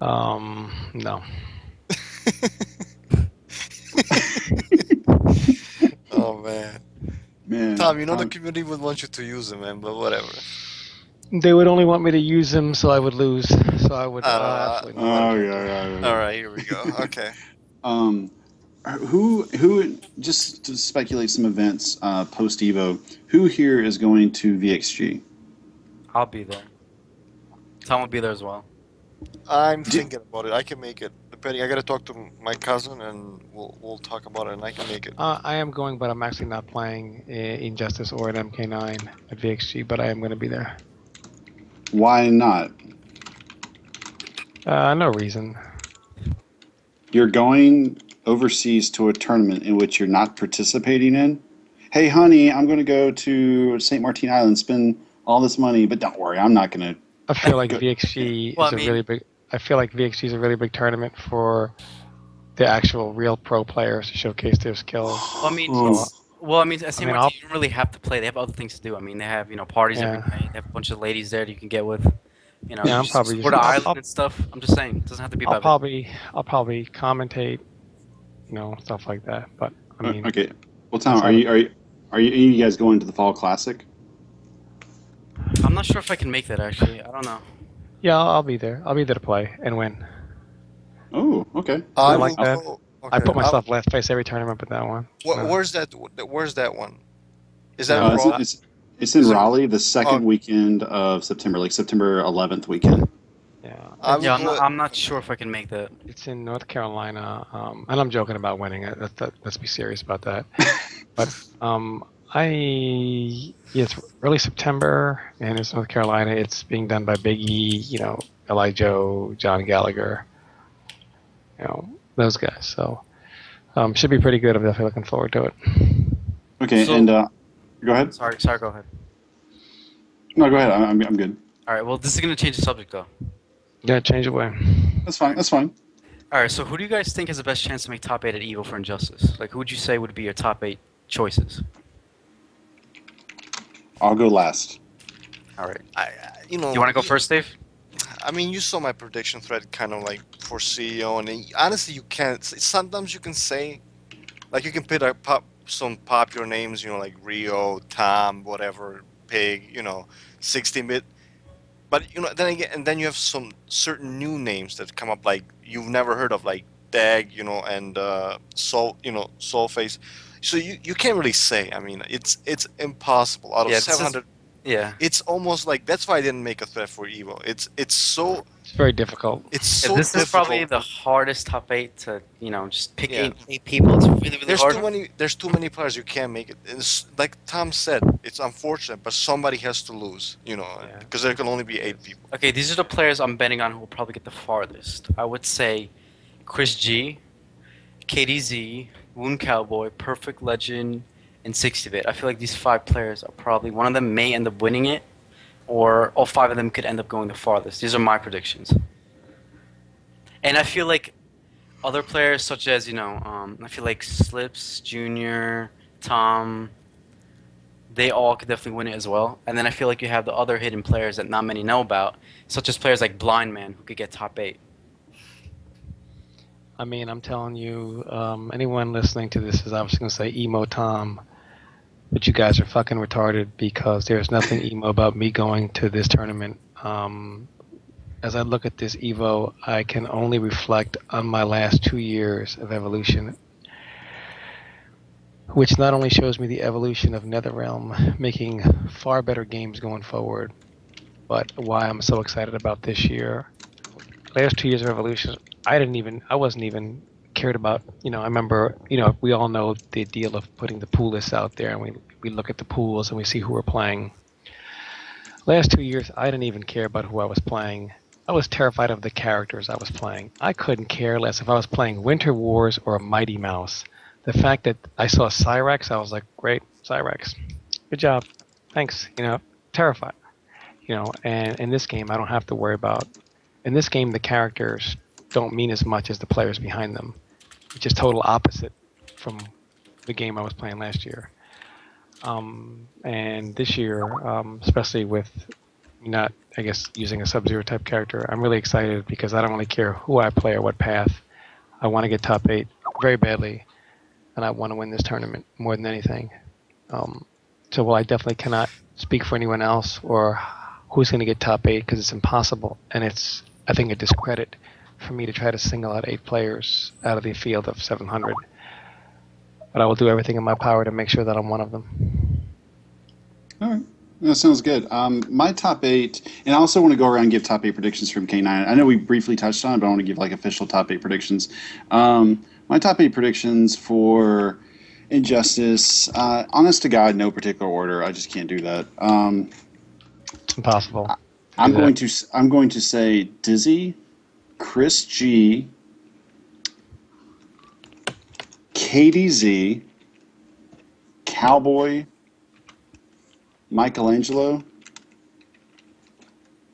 No. Oh man, Man, Tom, the community would want you to use him, man, but whatever. They would only want me to use them so I would lose. So I would absolutely not. Oh yeah. All right, here we go. Okay. Who just to speculate some events post Evo? Who here is going to VXG? I'll be there. Tom will be there as well. I'm thinking about it. I can make it. Depending, I gotta talk to my cousin, and we'll talk about it, and I can make it. I am going, but I'm actually not playing Injustice or at MK9 at VXG, but I am going to be there. Why not? No reason. You're going overseas to a tournament in which you're not participating in. Hey, honey, I'm going to go to St. Martin Island, spend all this money, but don't worry, I'm not going to. I feel like VXG Well, is I mean- a really big. I feel like VXG is a really big tournament for the actual real pro players to showcase their skills. Well, I mean, Oh. at St. I mean, Martin, you don't really have to play. They have other things to do. I mean, they have parties every Yeah. night. They have a bunch of ladies there that you can get with. Yeah, I'm just probably explore just- the I'll- island I'll- and stuff. I'm just saying, it doesn't have to be I'll about probably commentate, stuff like that. But I mean, Okay. Well, Tom, are you guys going to the Fall Classic? I'm not sure if I can make that actually. I don't know. yeah, I'll be there. I'll be there to play and win. Oh, okay. I like will that. go- I okay. put myself last place every tournament but that one. Where's that? Where's that one? Is that No, Raw? it's in Is it- Raleigh, the second Oh. weekend of September, like September 11th weekend. Yeah, I will Yeah, go- I'm not sure if I can make that. it's in North Carolina, and I'm joking about winning it. Let's be serious about that. But it's early September, and it's North Carolina. It's being done by Big E, L.I. Joe, John Gallagher, those guys. So should be pretty good. I'm definitely looking forward to it. Okay, So- and go ahead. Sorry, go ahead. No, go ahead. I'm good. All right, well, this is gonna change the subject though. Yeah, change it away. That's fine. That's fine. All right, so who do you guys think has the best chance to make top 8 at Evo for Injustice? Like, who would you say would be your top 8 choices? I'll go last. All right. You You want to go first, Dave? I mean, you saw my prediction thread, kind of like for CEO, and honestly, you can't. Sometimes you can say, like, you can pick some popular names, like Rio, Tom, whatever, Pig, 16-bit. But then again, and then you have some certain new names that come up, like you've never heard of, like Dag, and Soulface. So you can't really say. I mean, it's impossible. Out of Yeah, this is- 700 Yeah. It's almost like that's why I didn't make a thread for Evo. It's It's very difficult. so This is probably difficult. the hardest top 8 to, just pick Yeah. eight people. It's really, really hard. There's too many players you can't make it. It's, like Tom said, it's unfortunate, but somebody has to lose, Yeah. because there can only be 8 people. Okay, these are the players I'm betting on who will probably get the farthest. I would say Chris G, KDZ, Wound Cowboy, Perfect Legend, and 60-bit. I feel like these 5 players are probably, one of them may end up winning it, or all 5 of them could end up going the farthest. These are my predictions. And I feel like other players such as, I feel like Slips, Junior, Tom, they all could definitely win it as well. And then I feel like you have the other hidden players that not many know about, such as players like Blind Man, who could get top 8. I mean, I'm telling you, anyone listening to this is obviously going to say emo Tom, but you guys are fucking retarded because there's nothing emo about me going to this tournament. As I look at this Evo, I can only reflect on my last 2 years of evolution, which not only shows me the evolution of NetherRealm making far better games going forward, but why I'm so excited about this year. Last 2 years of evolution, I wasn't even cared about. I remember, we all know the deal of putting the pool lists out there, and we look at the pools and we see who we're playing. Last 2 years, I didn't even care about who I was playing. I was terrified of the characters I was playing. I couldn't care less if I was playing Winter Wars or Mighty Mouse. The fact that I saw Cyrex, I was like, great, Cyrex. Good job. Thanks. Terrified. And in this game, I don't have to worry about. In this game, the characters don't mean as much as the players behind them, which is total opposite from the game I was playing last year. And this year, especially with not, I guess, using a Sub-Zero type character, I'm really excited because I don't really care who I play or what path. I want to get top 8 very badly, and I want to win this tournament more than anything. So while I definitely cannot speak for anyone else or who's going to get top 8 because it's impossible, and it's, I think, a discredit for me to try to single out 8 players out of the field of 700. But I will do everything in my power to make sure that I'm one of them. All right. That sounds good. My top 8, and I also want to go around and give top 8 predictions from K9. I know we briefly touched on it, but I want to give official top 8 predictions. My top 8 predictions for Injustice, honest to God, no particular order. I just can't do that. It's impossible. I'm going to say Dizzy, Chris G, KDZ, Cowboy, Michelangelo,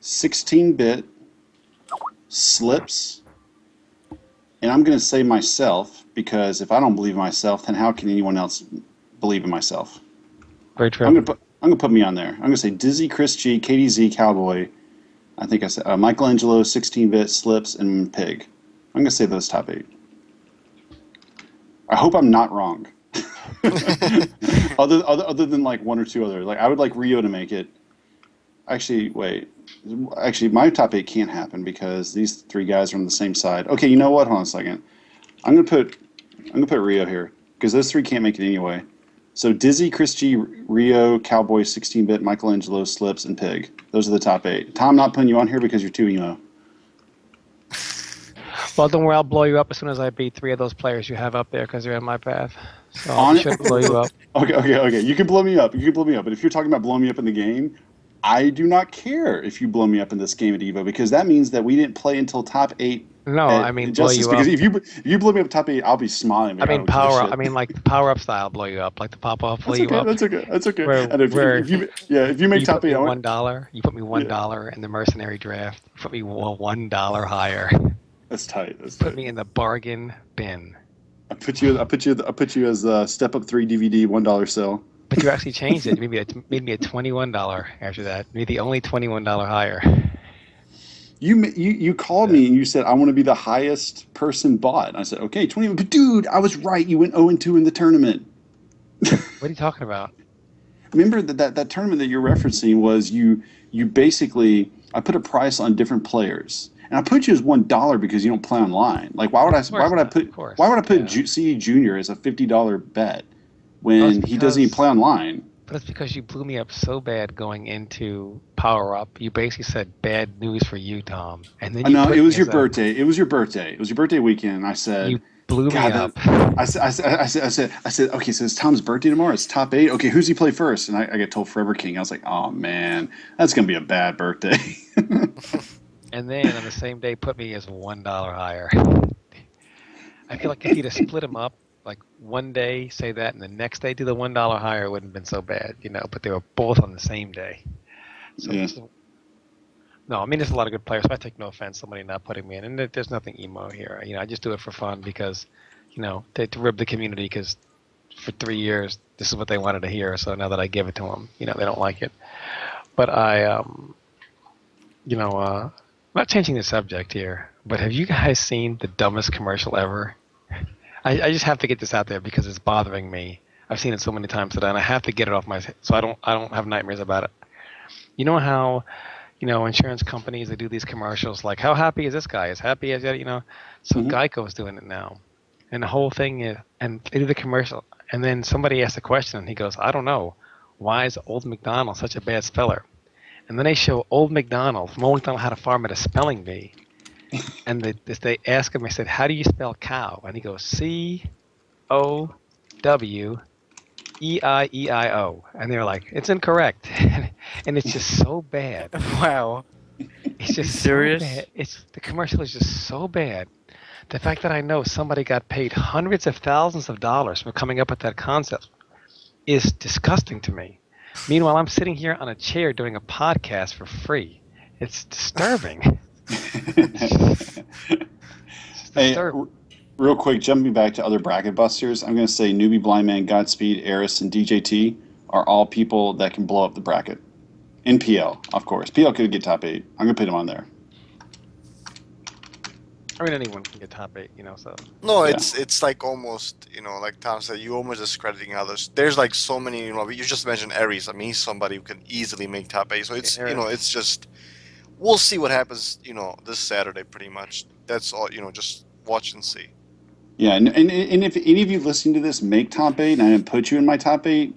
16-bit, Slips, and I'm going to say myself, because if I don't believe in myself, then how can anyone else believe in myself? Very true. I'm going to put me on there. I'm going to say Dizzy, Chris G, KDZ, Cowboy. I think I said Michelangelo, 16-bit, Slips, and Pig. I'm going to say those top 8. I hope I'm not wrong. other than like 1 or 2 others. Like I would like Rio to make it. Actually, wait. Actually, my top 8 can't happen because these 3 guys are on the same side. Okay, you know what? Hold on a second. I'm gonna put Rio here because those 3 can't make it anyway. So Dizzy, Chris G, Rio, Cowboy, 16-bit, Michelangelo, Slips, and Pig. Those are the top 8. Tom, not putting you on here because you're too emo. Well, don't worry, I'll blow you up as soon as I beat 3 of those players you have up there because they're in my path. So I'll be sure to blow you up. Okay. You can blow me up. But if you're talking about blowing me up in the game, I do not care if you blow me up in this game at Evo because that means that we didn't play until top 8. No, I mean blow you because up. If you blow me up top 8, I'll be smiling. I mean power up. I mean like the power up style blow you up, like the pop off blow you up. That's okay. And if you make top 8, $1, you put me $1 in the mercenary draft. You put me $1 higher. That's tight. Put me in the bargain bin. I put you as a Step Up 3 DVD $1 sale. But you actually changed it. You made me a $21 after that. Made the only $21 higher. You called me and you said I want to be the highest person bought. And I said okay, 21. But dude, I was right. You went 0-2 in the tournament. What are you talking about? Remember that tournament that you're referencing was you basically I put a price on different players. And I put you as $1 because you don't play online. Like why would I put CE Junior as a $50 bet when he doesn't even play online? But it's because you blew me up so bad going into Power Up. You basically said bad news for you, Tom, and then you No, it put was me your as a birthday. It was your birthday. It was your birthday weekend. And I said, you blew me God, up. I said, okay, so it's Tom's birthday tomorrow. It's top 8. Okay, who's he play first? And I get told Forever King. I was like, oh man, that's gonna be a bad birthday. And then on the same day, put me as $1 higher. I feel like if you'd have split them up, like one day say that, and the next day do the $1 higher, it wouldn't have been so bad, But they were both on the same day. So Yeah. no, I mean there's a lot of good players. So I take no offense somebody not putting me in, and there's nothing emo here. I just do it for fun because, to rib the community because for 3 years this is what they wanted to hear. So now that I give it to them, they don't like it. But I'm not changing the subject here. But have you guys seen the dumbest commercial ever? I just have to get this out there because it's bothering me. I've seen it so many times today, and I have to get it off my so I don't have nightmares about it. You know how insurance companies they do these commercials like how happy is this guy? As happy as yet. So Mhm. Geico's doing it now, and the whole thing is and they do the commercial, and then somebody asks a question, and he goes, I don't know, why is Old McDonald such a bad speller? And then they show Old McDonald from Old McDonald Had a Farm at a spelling bee. And they ask him, I said, how do you spell cow? And he goes, COWEIEIO. And they're like, it's incorrect. And it's just so bad. Wow. It's just serious? so bad. The commercial is just so bad. The fact that I know somebody got paid hundreds of thousands of dollars for coming up with that concept is disgusting to me. Meanwhile, I'm sitting here on a chair doing a podcast for free. It's disturbing. Hey, real quick, jumping back to other bracket busters, I'm going to say Newbie, Blind Man, Godspeed, Eris, and DJT are all people that can blow up the bracket. In PL, of course. PL could get top 8. I'm going to put him on there. I mean, anyone can get top 8, so. No, Yeah. it's like almost, like Tom said, you almost discrediting others. There's like so many, you just mentioned Aries. I mean, he's somebody who can easily make top 8. So it's, it's just, we'll see what happens, this Saturday pretty much. That's all, just watch and see. Yeah, and if any of you listening to this make top 8 and I didn't put you in my top 8,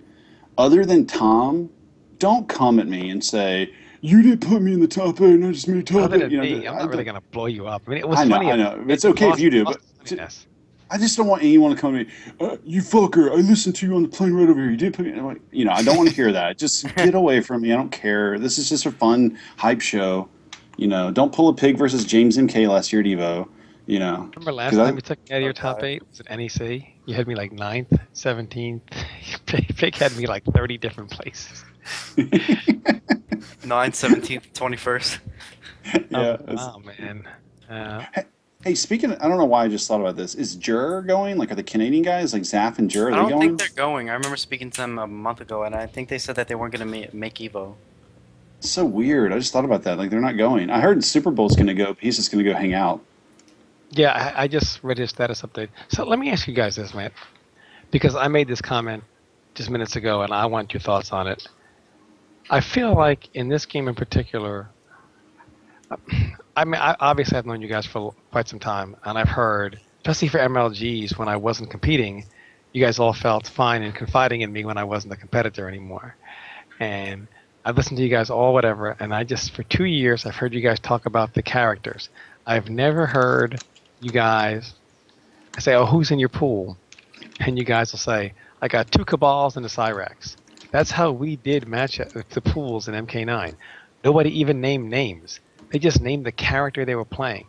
other than Tom, don't come at me and say, you didn't put me in the top 8 and I just made top 8. I'm not really going to blow you up. I mean, it was I know, funny. I know. It's okay if you do, but I just don't want anyone to come to me, you fucker, I listened to you on the plane right over here. You did put me in. Like, I don't want to hear that. Just get away from me. I don't care. This is just a fun hype show. Don't pull a pig versus James MK last year at Evo. Remember last time you took me out of your top 8? Was it NEC? You had me like 9th, 17th. Pig had me like 30 different places. 9th, 17th, 21st. Yeah. Oh, man. Hey, speaking of, I don't know why I just thought about this. Is Jur going? Like, are the Canadian guys, like Zaf and Jur, are they going? I don't think they're going. I remember speaking to them a month ago, and I think they said that they weren't going to make Evo. It's so weird. I just thought about that. Like, they're not going. I heard Super Bowl's going to go, but he's just going to go hang out. Yeah, I just read his status update. So let me ask you guys this, man. Because I made this comment just minutes ago, and I want your thoughts on it. I feel like in this game in particular, I mean, obviously I've known you guys for quite some time, and I've heard, especially for MLGs, when I wasn't competing, you guys all felt fine and confiding in me when I wasn't a competitor anymore. And I've listened to you guys all whatever, and for 2 years, I've heard you guys talk about the characters. I've never heard you guys say, oh, who's in your pool? And you guys will say, I got 2 Cabals and a Cyrax. That's how we did match the pools in MK9. Nobody even named names. They just named the character they were playing.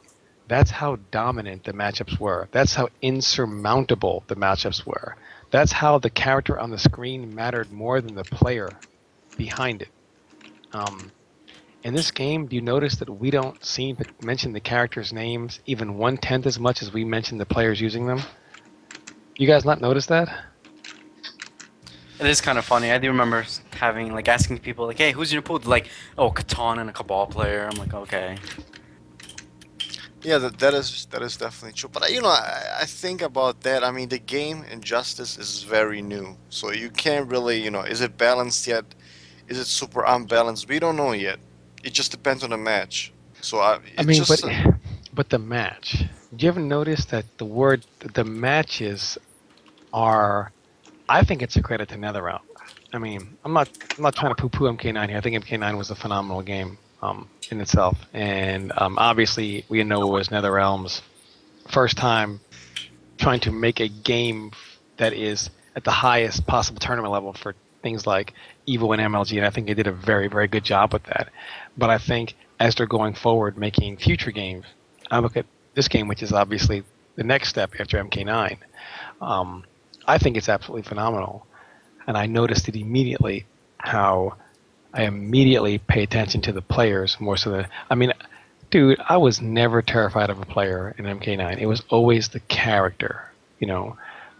That's how dominant the matchups were. That's how insurmountable the matchups were. That's how the character on the screen mattered more than the player behind it. In this game, do you notice that we don't seem to mention the characters' names even 1/10 as much as we mention the players using them? You guys not notice that? It is kind of funny. I do remember asking people like, "Hey, who's in your pool?" They're like, "Oh, Catan and a Cabal player." I'm like, "Okay." Yeah, that is definitely true. But I think about that. I mean, the game Injustice is very new, so you can't really, is it balanced yet? Is it super unbalanced? We don't know yet. It just depends on the match. So but the match. Did you ever notice that the matches are? I think it's a credit to NetherRealm. I mean, I'm not trying to poo-poo MK9 here. I think MK9 was a phenomenal game in itself, and obviously we know it was NetherRealm's first time trying to make a game that is at the highest possible tournament level for things like Evo and MLG, and I think they did a very, very good job with that. But I think as they're going forward, making future games, I look at this game, which is obviously the next step after MK9. I think it's absolutely phenomenal, and I noticed it immediately how I immediately pay attention to the players more so than I mean, dude, I was never terrified of a player in MK9. It was always the character, you know.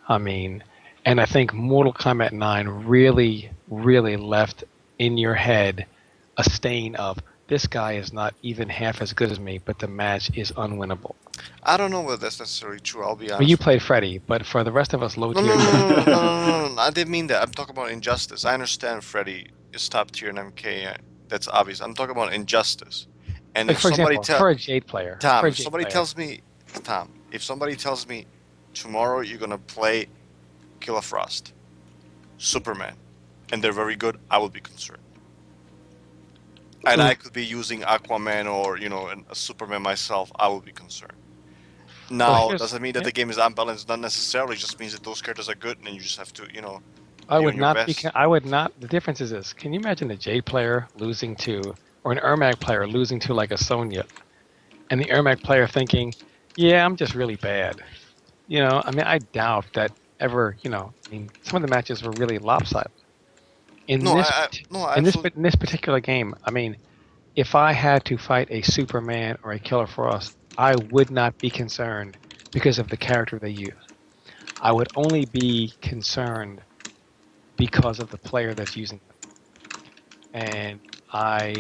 I mean, and I think Mortal Kombat 9 really, really left in your head a stain of this guy is not even half as good as me, but the match is unwinnable. I don't know whether that's necessarily true. I'll be Well, you honest. played Freddy, but for the rest of us low No, tier, no, no, no, no, no, no, no, no. I didn't mean that. I'm talking about Injustice. I understand Freddy is top tier in MK. That's obvious. I'm talking about Injustice. And like if for somebody example, for a Jade player, Tom, for a if Jade somebody player, tells me, Tom, if somebody tells me tomorrow you're gonna play Killer Frost, Superman, and they're very good, I will be concerned. And I could be using Aquaman or a Superman myself. I will be concerned. well, Now, here's doesn't mean that yeah, the game is unbalanced. Not necessarily. Just means that those characters are good, and you just have to, I be would on your not be. best. I would not. The difference is this: can you imagine a Jade player losing to, or an Ermac player losing to like a Sonya, and the Ermac player thinking, "Yeah, I'm just really bad." I mean, I doubt that ever. I mean, some of the matches were really lopsided. In No, this, no, I absolutely. in this particular game, I mean, if I had to fight a Superman or a Killer Frost, I would not be concerned because of the character they use. I would only be concerned because of the player that's using them. And I'm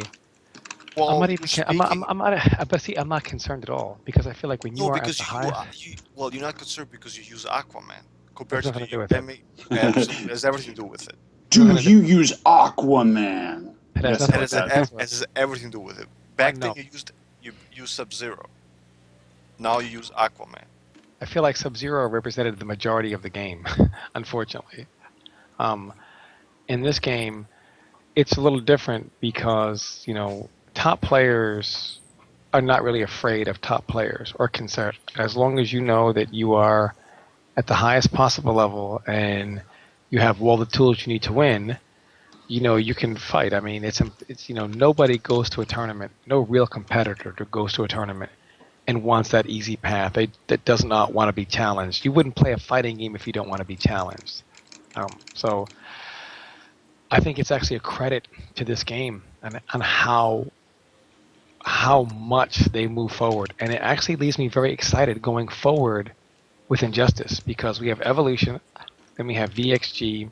Well, not even. you're speaking. I'm not. But see, I'm not concerned at all because I feel like when you No, are at because the highest, well, you're not concerned because you use Aquaman compared there's to nothing the to do with it. Emi. Absolutely, it has everything to do with it. There's Do nothing to do you with it. use Aquaman? It has Yes, nothing It to like has do with that. it whatsoever. it has everything to do with it. Why Back then no? you used Sub Zero. Now you use Aquaman. I feel like Sub-Zero represented the majority of the game, unfortunately. Um, in this game, it's a little different because top players are not really afraid of top players or concerned as long as you know that you are at the highest possible level and you have all the tools you need to win. You can fight. I mean, it's nobody goes to a tournament, no real competitor goes to a tournament and wants that easy path. That does not want to be challenged. You wouldn't play a fighting game if you don't want to be challenged. So I think it's actually a credit to this game and on how much they move forward, and it actually leaves me very excited going forward with Injustice because we have Evolution, then we have VXG,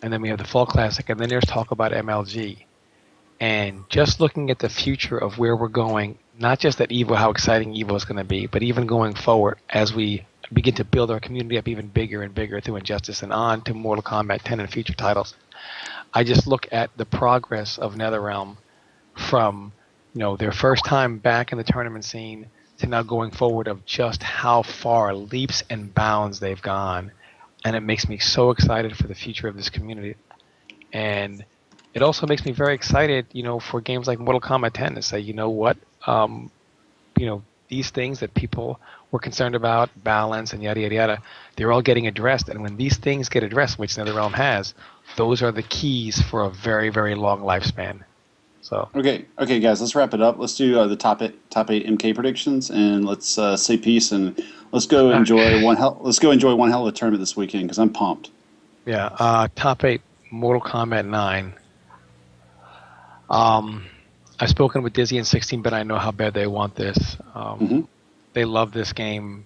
and then we have the Fall Classic, and then there's talk about MLG. And just looking at the future of where we're going, not just at Evo, how exciting Evo is going to be, but even going forward as we begin to build our community up even bigger and bigger through Injustice and on to Mortal Kombat 10 and future titles. I just look at the progress of NetherRealm from their first time back in the tournament scene to now going forward of just how far leaps and bounds they've gone, and it makes me so excited for the future of this community. And it also makes me very excited, for games like Mortal Kombat 10 to say, you know what, these things that people were concerned about, balance and yada yada yada, they're all getting addressed. And when these things get addressed, which NetherRealm has, those are the keys for a very very long lifespan. So Okay, guys, let's wrap it up. Let's do the top eight MK predictions, and let's say peace, and let's go enjoy one hell of a tournament this weekend because I'm pumped. yeah, top eight, Mortal Kombat 9. I've spoken with Dizzy and 16-bit. I know how bad they want this. Hmm. They love this game.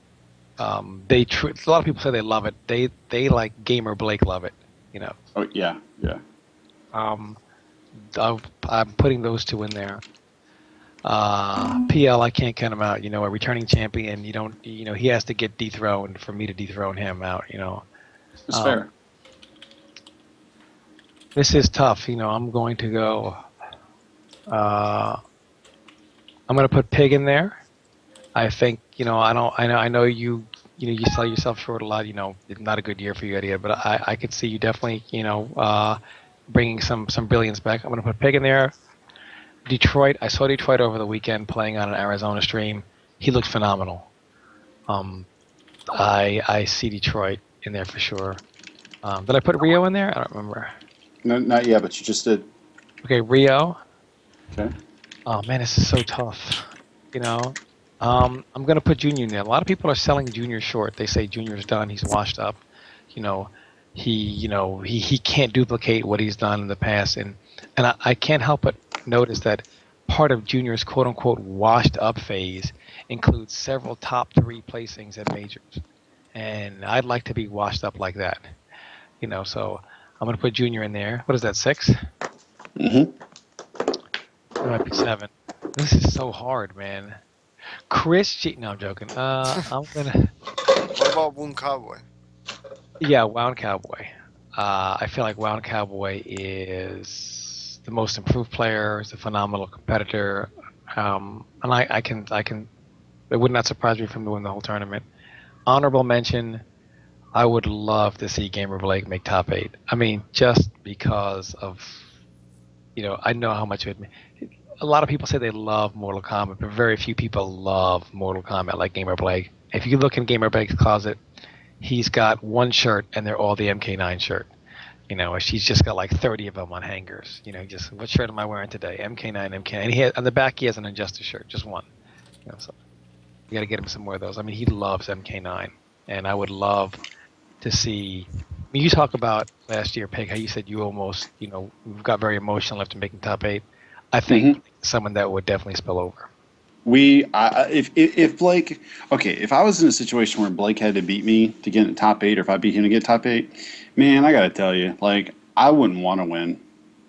A lot of people say they love it. They like Gamer Blake love it. Oh yeah, yeah. Um, I'm putting those two in there. PL, I can't count him out. A returning champion. You don't. He has to get dethroned for me to dethrone him out. It's fair. This is tough. I'm going to go. I'm going to put Pig in there. I think I don't. I know you you sell yourself short a lot. It's not a good year for you, Eddie. But I could see you definitely, bringing some brilliance back. I'm going to put Pig in there. Detroit. I saw Detroit over the weekend playing on an Arizona stream. He looked phenomenal. I see Detroit in there for sure. Did I put Rio in there? I don't remember. No, not yet, but you just did. Okay, Rio. Okay. Oh man, this is so tough. I'm gonna put Junior in there. A lot of people are selling Junior short. They say Junior's done. He's washed up. You know, he can't duplicate what he's done in the past, and I can't help but notice that part of Junior's quote unquote washed up phase includes several top 3 placings at majors, and I'd like to be washed up like that. So I'm gonna put Junior in there. What is that, 6? Mm-hmm. It might be 7. This is so hard, man. No, I'm joking. I'm gonna. What about Wound Cowboy? Yeah, Wound Cowboy. I feel like Wound Cowboy is the most improved player. Is a phenomenal competitor, and I can. It would not surprise me if him to win the whole tournament. Honorable mention. I would love to see Gamer Blake make top 8. I mean, just because of, I know how much it. A lot of people say they love Mortal Kombat, but very few people love Mortal Kombat like Gamer Blake. If you look in Gamer Blake's closet, he's got one shirt, and they're all the MK9 shirt. She's just got like 30 of them on hangers. Just what shirt am I wearing today? MK9, MK9. And on the back, he has an Injustice shirt, just one. So you got to get him some more of those. I mean, he loves MK9, and I would love to see. I mean, you talk about last year, Peg, how you said you almost, got very emotional after making top 8. I think someone that would definitely spill over. If Blake, okay, if I was in a situation where Blake had to beat me to get in top 8, or if I beat him to get top 8, man, I gotta tell you, like, I wouldn't want to win.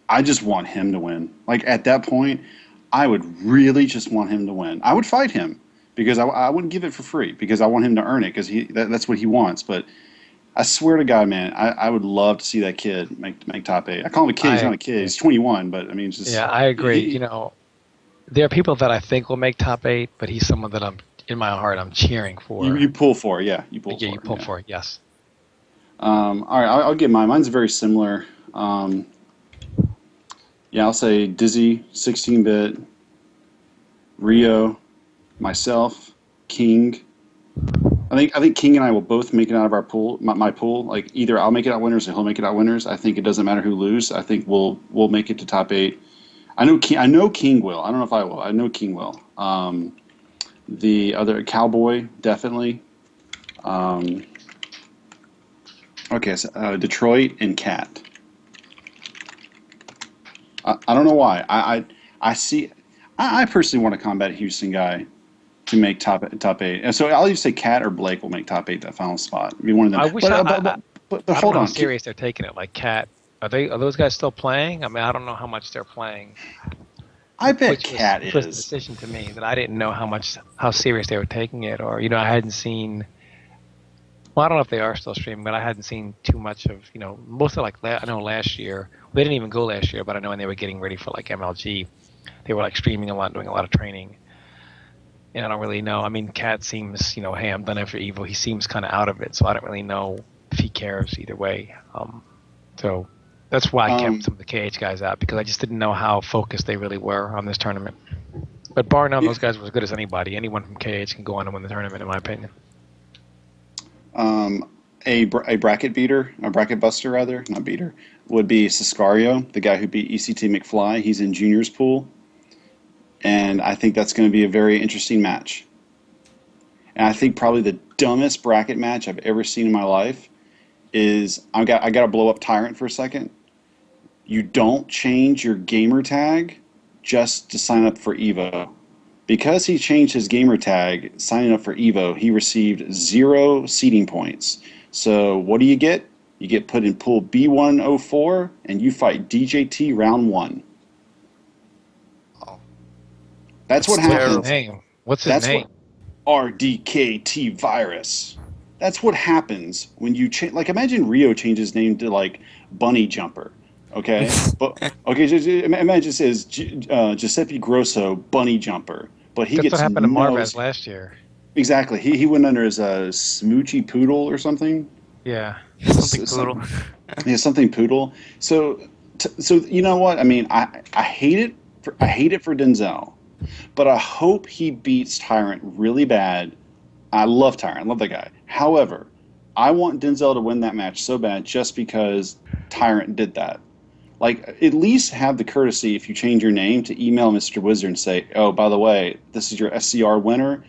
I just want him to win. Like, at that point, I would really just want him to win. I would fight him because I wouldn't give it for free because I want him to earn it because that's what he wants. But I swear to God, man, I would love to see that kid make top 8. I call him a kid. He's not a kid. He's 21, but I mean, it's just. Yeah, I agree. There are people that I think will make top 8, but he's someone that in my heart, I'm cheering for. You pull for, yeah. You pull for. Yeah, you pull for it, yes. All right, I'll give mine. Mine's very similar. Yeah, I'll say Dizzy, 16-bit, Rio, myself, King. I think King and I will both make it out of our pool. My pool, like either I'll make it out winners or he'll make it out winners. I think it doesn't matter who lose. I think we'll make it to top 8. I know King will. I don't know if I will. I know King will. The other Cowboy definitely. Okay, so, Detroit and Cat. I don't know why. I see. I personally want a Combat Houston guy to make top 8. And so I'll either say Cat or Blake will make top 8 that final spot. Be one of them. I wish but I hold don't know how on. serious they're taking it. Like Cat, are those guys still playing? I mean, I don't know how much they're playing. I bet Cat is. It was a decision to me that I didn't know how serious they were taking it, or I hadn't seen. Well, I don't know if they are still streaming, but I hadn't seen too much of most of I know last year they didn't even go last year, but I know when they were getting ready for like MLG, they were like streaming a lot, doing a lot of training. And I don't really know. I mean, Cat seems hey, I'm done after Evo. He seems kind of out of it, so I don't really know if he cares either way. So that's why I kept some of the KH guys out because I just didn't know how focused they really were on this tournament. But bar none, those guys were as good as anybody. Anyone from KH can go on and win the tournament, in my opinion. A bracket beater, a bracket buster rather, not beater, would be Sicario, the guy who beat ECT McFly. He's in Junior's pool. And I think that's going to be a very interesting match. And I think probably the dumbest bracket match I've ever seen in my life is I got to blow up Tyrant for a second. You don't change your gamer tag just to sign up for Evo. Because he changed his gamer tag signing up for Evo, he received 0 seeding points. So what do? You get put in pool B104 and you fight DJT round 1. That's what happens. What's his name? RDKT virus. That's what happens when you change. Like, imagine Rio changed his name to like Bunny Jumper. Okay, but okay, just imagine it says Giuseppe Grosso Bunny Jumper, but he That's gets what happened to Marvez last year. Exactly. He went under as a Smoochy Poodle or something. Yeah. Something poodle. Something. Yeah, something Poodle. So you know what? I mean, I hate it. I hate it for Denzel, but I hope he beats Tyrant really bad. I love Tyrant. I love that guy. However, I want Denzel to win that match so bad just because Tyrant did that. Like, at least have the courtesy if you change your name to email Mr. Wizard and say, "Oh, by the way, this is your SCR winner.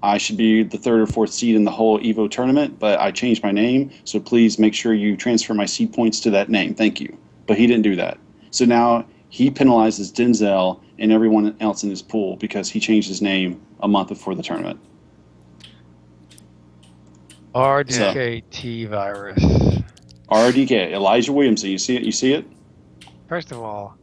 I should be the third or fourth seed in the whole Evo tournament, but I changed my name, so please make sure you transfer my seed points to that name. Thank you." But he didn't do that. So now he penalizes Denzel and everyone else in his pool because he changed his name a month before the tournament. RDKT virus. RDK, Elijah Williamson. You see it? You see it? First of all,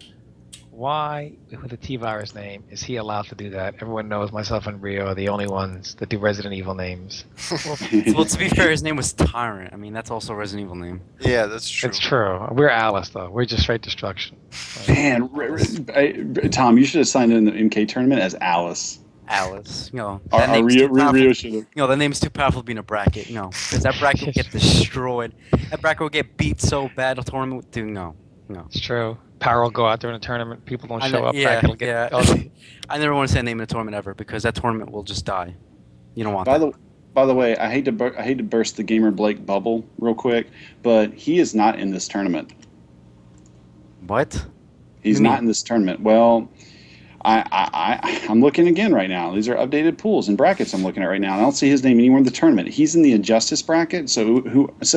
why, with the T virus name, is he allowed to do that? Everyone knows myself and Rio are the only ones that do Resident Evil names. Well, to be fair, his name was Tyrant. I mean, that's also a Resident Evil name. Yeah, that's true. It's true. We're Alice, though. We're just straight destruction. Man, Tom, you should have signed in the MK tournament as Alice. Alice. You know, Our that name's Rio, too powerful. Rio should have. You know, that name's too powerful to be in a bracket. You know, because that bracket would get destroyed. That bracket would get beat so bad. The tournament would do no. It's true. Power will go out there in a tournament. People don't I show know- up. yeah, bracket will get yeah. ugly. I never want to say a name in a tournament ever because that tournament will just die. You don't want By that. by the way, I hate to burst the Gamer Blake bubble real quick, but he is not in this tournament. What? He's You not mean? in this tournament. Well, I'm looking again right now. These are updated pools and brackets I'm looking at right now. And I don't see his name anywhere in the tournament. He's in the Injustice bracket. So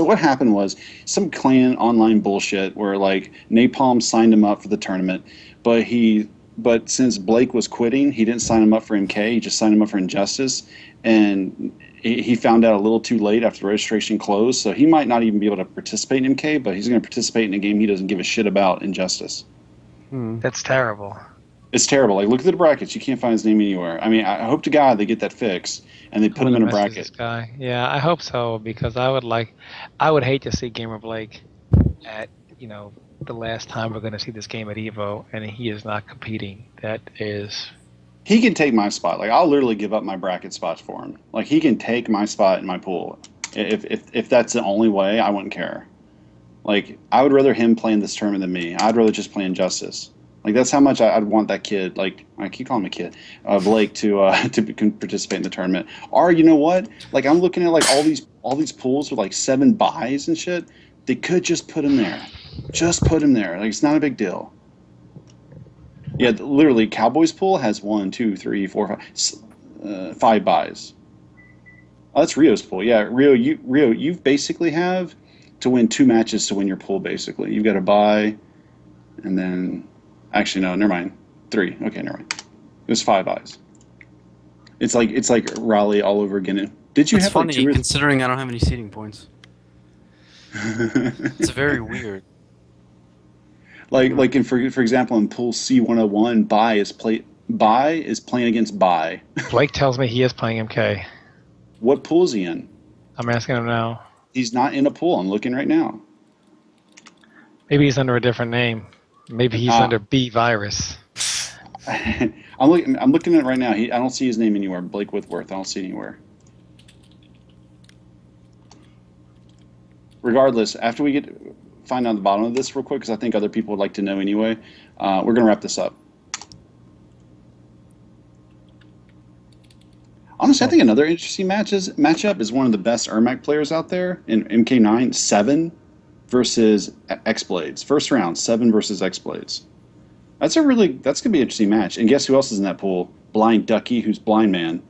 what happened was some clan online bullshit where like Napalm signed him up for the tournament, but since Blake was quitting, he didn't sign him up for MK. He just signed him up for Injustice, and he found out a little too late after the registration closed. So he might not even be able to participate in MK, but he's going to participate in a game he doesn't give a shit about, Injustice. That's terrible. It's terrible. Like, look at the brackets. You can't find his name anywhere. I mean, I hope to God they get that fixed and they put him in a Who the mess is bracket. This guy? Yeah, I hope so because I would hate to see Gamer Blake at the last time we're going to see this game at Evo, and he is not competing. That is. He can take my spot. Like, I'll literally give up my bracket spots for him. Like, he can take my spot in my pool. If that's the only way, I wouldn't care. Like, I would rather him play in this tournament than me. I'd rather just play Injustice. Like, that's how much I'd want that kid. Like, I keep calling him a kid, Blake, to participate in the tournament. Or you know what? Like, I'm looking at like all these pools with like 7 buys and shit. They could just put him there. Just put him there. Like, it's not a big deal. Yeah, literally, Cowboys pool has 1, 2, 3, 4, 5, 5 buys. Oh, that's Rio's pool. Yeah, Rio, you basically have to win 2 matches to win your pool. Basically, you've got to buy, and then actually no, never mind, 3. Okay, never mind. There's 5 buys. It's like Raleigh all over again. Did you It's have funny like 2 or considering I don't have any seeding points. It's very weird. like in for example in pool C101, buy is playing against buy. Blake tells me he is playing MK. What pool is he in? I'm asking him now. He's not in a pool. I'm looking right now. Maybe he's under a different name. Maybe he's under B virus. I'm looking at it right now. I don't see his name anywhere. Blake Whitworth. I don't see it anywhere. Regardless, after we find out the bottom of this real quick, because I think other people would like to know anyway, we're gonna wrap this up. Honestly, I think another interesting matchup is one of the best Ermac players out there in MK9, 7 versus X-Blades. First round, 7 versus X-Blades. That's gonna be an interesting match. And guess who else is in that pool? Blind Ducky, who's Blind Man.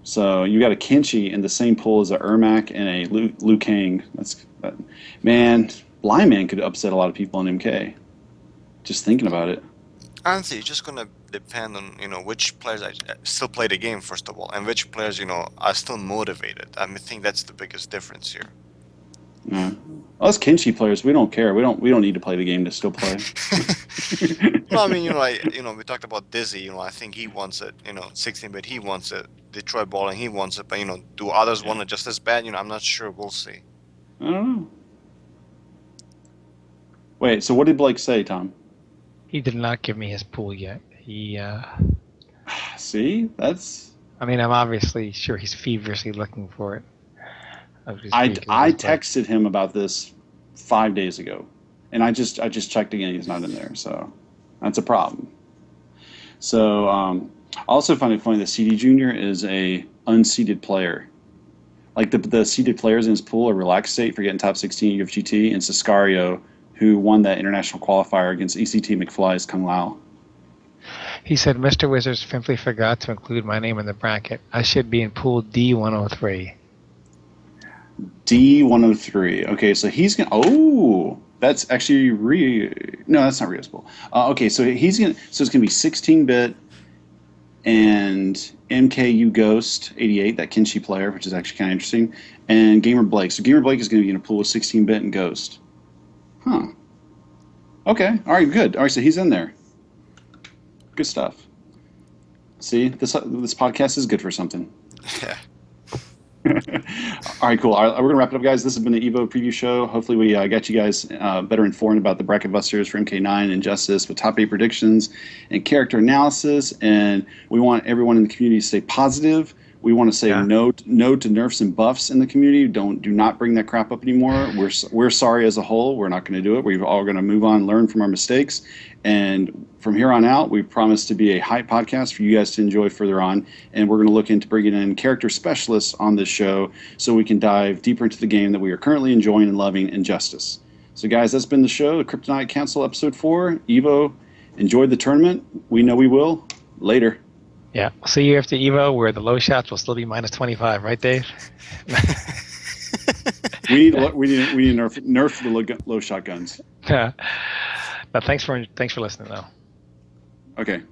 So you got a Kenshi in the same pool as a Ermac and a Liu Kang. Man, Blind Man could upset a lot of people in MK. Just thinking about it. Honestly, it's just gonna depend on which players still play the game first of all, and which players are still motivated. I think that's the biggest difference here. Yeah. Us Kenshi players, we don't care. We don't need to play the game to still play. No, I mean we talked about Dizzy. I think he wants it. 16-bit, he wants it. Detroit Balling, he wants it. But do others want it just as bad? I'm not sure. We'll see. I don't know. Wait, so what did Blake say, Tom? He did not give me his pool yet. He See, that's I mean, I'm obviously sure he's feverishly looking for it. I texted him about this 5 days ago, and I just checked again. He's not in there, so that's a problem. So I also find it funny that CD Junior is a unseeded player. Like the seeded players in his pool are Relax State for getting top 16 at UFGT, and Sicario, who won that international qualifier against ECT McFly's Kung Lao. He said, Mr. Wizard simply forgot to include my name in the bracket. I should be in pool D103. D103. Okay, so he's gonna. Oh, that's actually No, that's not reusable. Okay, so he's gonna. So it's gonna be 16-bit and MKU Ghost 88, that Kenshi player, which is actually kind of interesting, and Gamer Blake. So Gamer Blake is going to be in a pool of 16-bit and Ghost. Huh. Okay. All right. Good. All right. So he's in there. Good stuff. See, this podcast is good for something. Yeah. All right, cool. All right, we're going to wrap it up, guys. This has been the Evo preview show. Hopefully we got you guys better informed about the bracket busters for MK9 and Justice with top 8 predictions and character analysis. And we want everyone in the community to stay positive. We want to say no to nerfs and buffs in the community. Do not bring that crap up anymore. We're sorry as a whole. We're not going to do it. We're all going to move on, learn from our mistakes. And from here on out, we promise to be a hype podcast for you guys to enjoy further on. And we're going to look into bringing in character specialists on this show so we can dive deeper into the game that we are currently enjoying and loving, Injustice. So, guys, that's been the show, the Kryptonite Council Episode 4. Evo, enjoyed the tournament. We know we will. Later. Yeah. I'll see you after Evo, where the low shots will still be minus 25, right, Dave? we need to nerf the low shotguns. But thanks for listening, though. Okay.